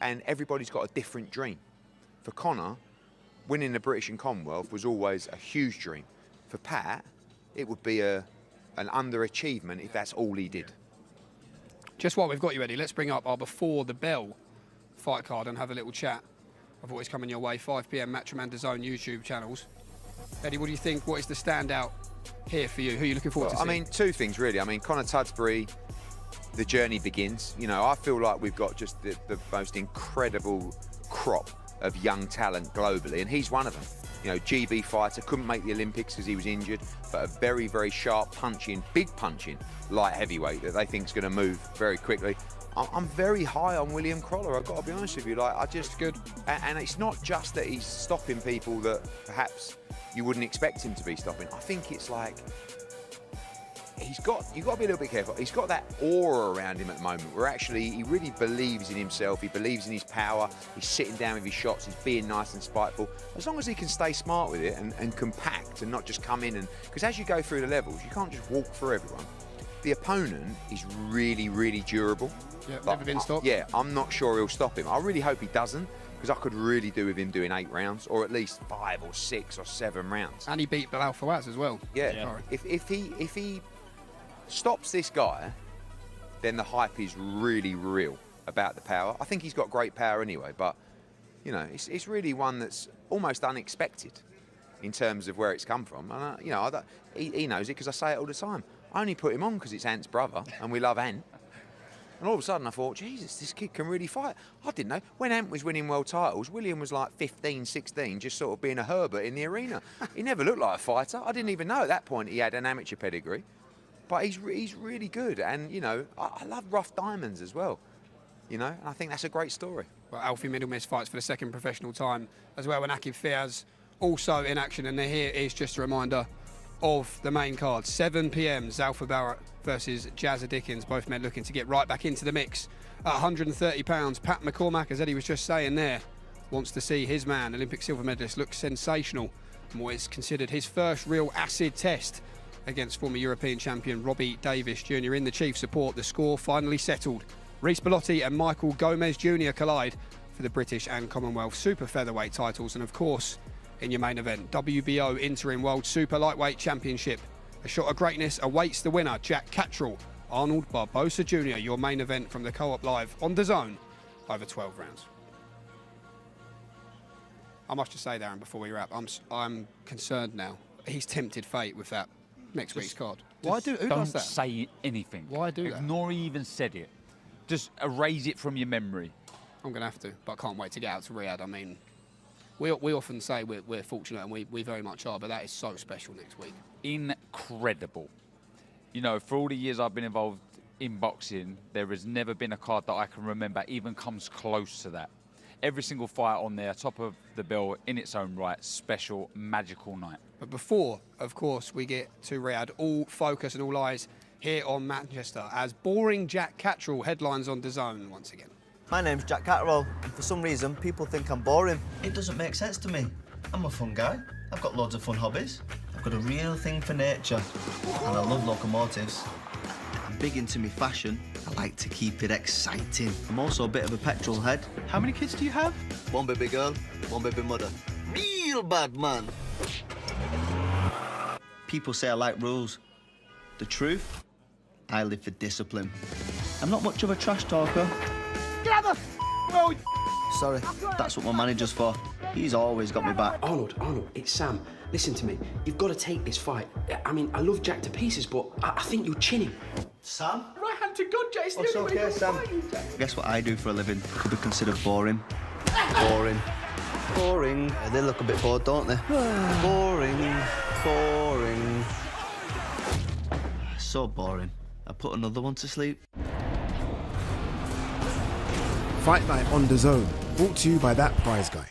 And everybody's got a different dream. For Conor, winning the British and Commonwealth was always a huge dream. For Pat, it would be an underachievement if that's all he did.
Just while we've got you, Eddie, let's bring up our Before the Bell fight card and have a little chat of what is coming your way. 5 p.m. Matchroom and DAZN YouTube channels. Eddie, what do you think? What is the standout here for you? Who are you looking forward to seeing?
I mean, 2 things really. I mean, Conor Tudsbury, the journey begins. You know, I feel like we've got just the most incredible crop of young talent globally, and he's one of them. You know, GB fighter, couldn't make the Olympics because he was injured, but a very, very sharp punching, big punching light heavyweight that they think is going to move very quickly. I'm very high on William Crawler, I've got to be honest with you. Like, I just
good.
And it's not just that he's stopping people that perhaps you wouldn't expect him to be stopping. I think it's like you've got to be a little bit careful. He's got that aura around him at the moment where actually he really believes in himself, he believes in his power, he's sitting down with his shots, he's being nice and spiteful. As long as he can stay smart with it and compact and not just come in and... Because as you go through the levels, you can't just walk through everyone. The opponent is really, really durable.
Yeah, never been stopped.
Yeah, I'm not sure he'll stop him. I really hope he doesn't, because I could really do with him doing 8 rounds, or at least 5 or 6 or 7 rounds.
And he beat Bilal Fawaz as well.
Yeah. If he stops this guy, then the hype is really real about the power. I think he's got great power anyway, but you know, it's really one that's almost unexpected in terms of where it's come from. And you know, he knows it because I say it all the time. I only put him on because it's Ant's brother, and we love Ant. And all of a sudden I thought, Jesus, this kid can really fight. I didn't know. When Ant was winning world titles, William was like 15, 16, just sort of being a Herbert in the arena. He never looked like a fighter. I didn't even know at that point he had an amateur pedigree. But he's really good. And, you know, I love rough diamonds as well. You know, and I think that's a great story.
Well, Alfie Middlemiss fights for the 2nd professional time as well, and Akib Fiaz also in action. And here is just a reminder of the main card. 7 p.m. Zalfa Barrett versus Jazza Dickens. Both men looking to get right back into the mix. At 130 pounds, Pat McCormack, as Eddie was just saying there, wants to see his man, Olympic silver medalist, look sensational in what is considered his first real acid test against former European champion Robbie Davis Jr. In the chief support, the score finally settled. Reece Bellotti and Michael Gomez Jr. collide for the British and Commonwealth super featherweight titles. And of course, in your main event, WBO Interim World Super Lightweight Championship. A shot of greatness awaits the winner, Jack Catterall, Arnold Barboza Jr. Your main event from the Co-op Live on DAZN over 12 rounds. I must just say, Darren, before we wrap, I'm concerned now. He's tempted fate with that next week's card. Who does that?
Don't say anything.
Why do that?
Ignore he even said it. Just erase it from your memory.
I'm going to have to, but I can't wait to get out to Riyadh. I mean, we often say we're fortunate, and we very much are, but that is so special next week.
Incredible. You know, for all the years I've been involved in boxing, there has never been a card that I can remember even comes close to that. Every single fight on there, top of the bill in its own right, special, magical night.
But before, of course, we get to Riyadh, all focus and all eyes here on Manchester as boring Jack Catterall headlines on DAZN once again.
My name's Jack Catterall, and for some reason, people think I'm boring. It doesn't make sense to me. I'm a fun guy. I've got loads of fun hobbies. I've got a real thing for nature, and I love locomotives. I'm big into my fashion. I like to keep it exciting. I'm also a bit of a petrol head. How many kids do you have? One baby girl, one baby mother. Real bad man. People say I like rules. The truth? I live for discipline. I'm not much of a trash talker.
Get the road!
Sorry, that's what my manager's for. He's always got me back.
Arnold, it's Sam. Listen to me. You've got to take this fight. I mean, I love Jack to pieces, but I think you'll chin him.
Sam?
Right hand to God, Jay.
It's okay, Sam. Guess what I do for a living could be considered boring. Boring. Boring. They look a bit bored, don't they? Boring. Boring. So boring. I put another one to sleep.
Fight Night on DAZN, brought to you by that prize guy.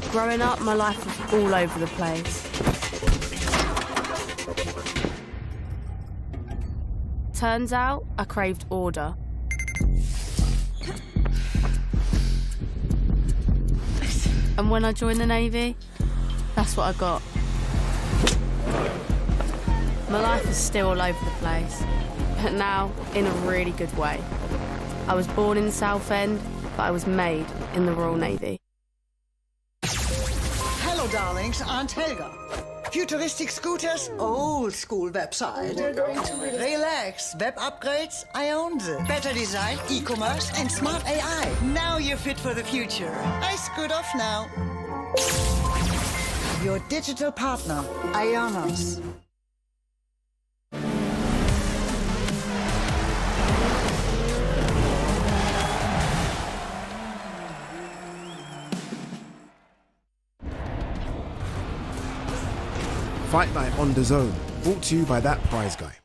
Growing up, my life was all over the place. Turns out, I craved order. And when I joined the Navy, that's what I got. My life is still all over the place, but now in a really good way. I was born in Southend, but I was made in the Royal Navy.
Hello, darlings. Aunt Helga. Futuristic scooters, old school website. Relax. Web upgrades, I own them. Better design, e-commerce, and smart AI. Now you're fit for the future. I scoot off now. Your digital partner, Ionos.
Fight Night on DAZN, brought to you by that prize guy.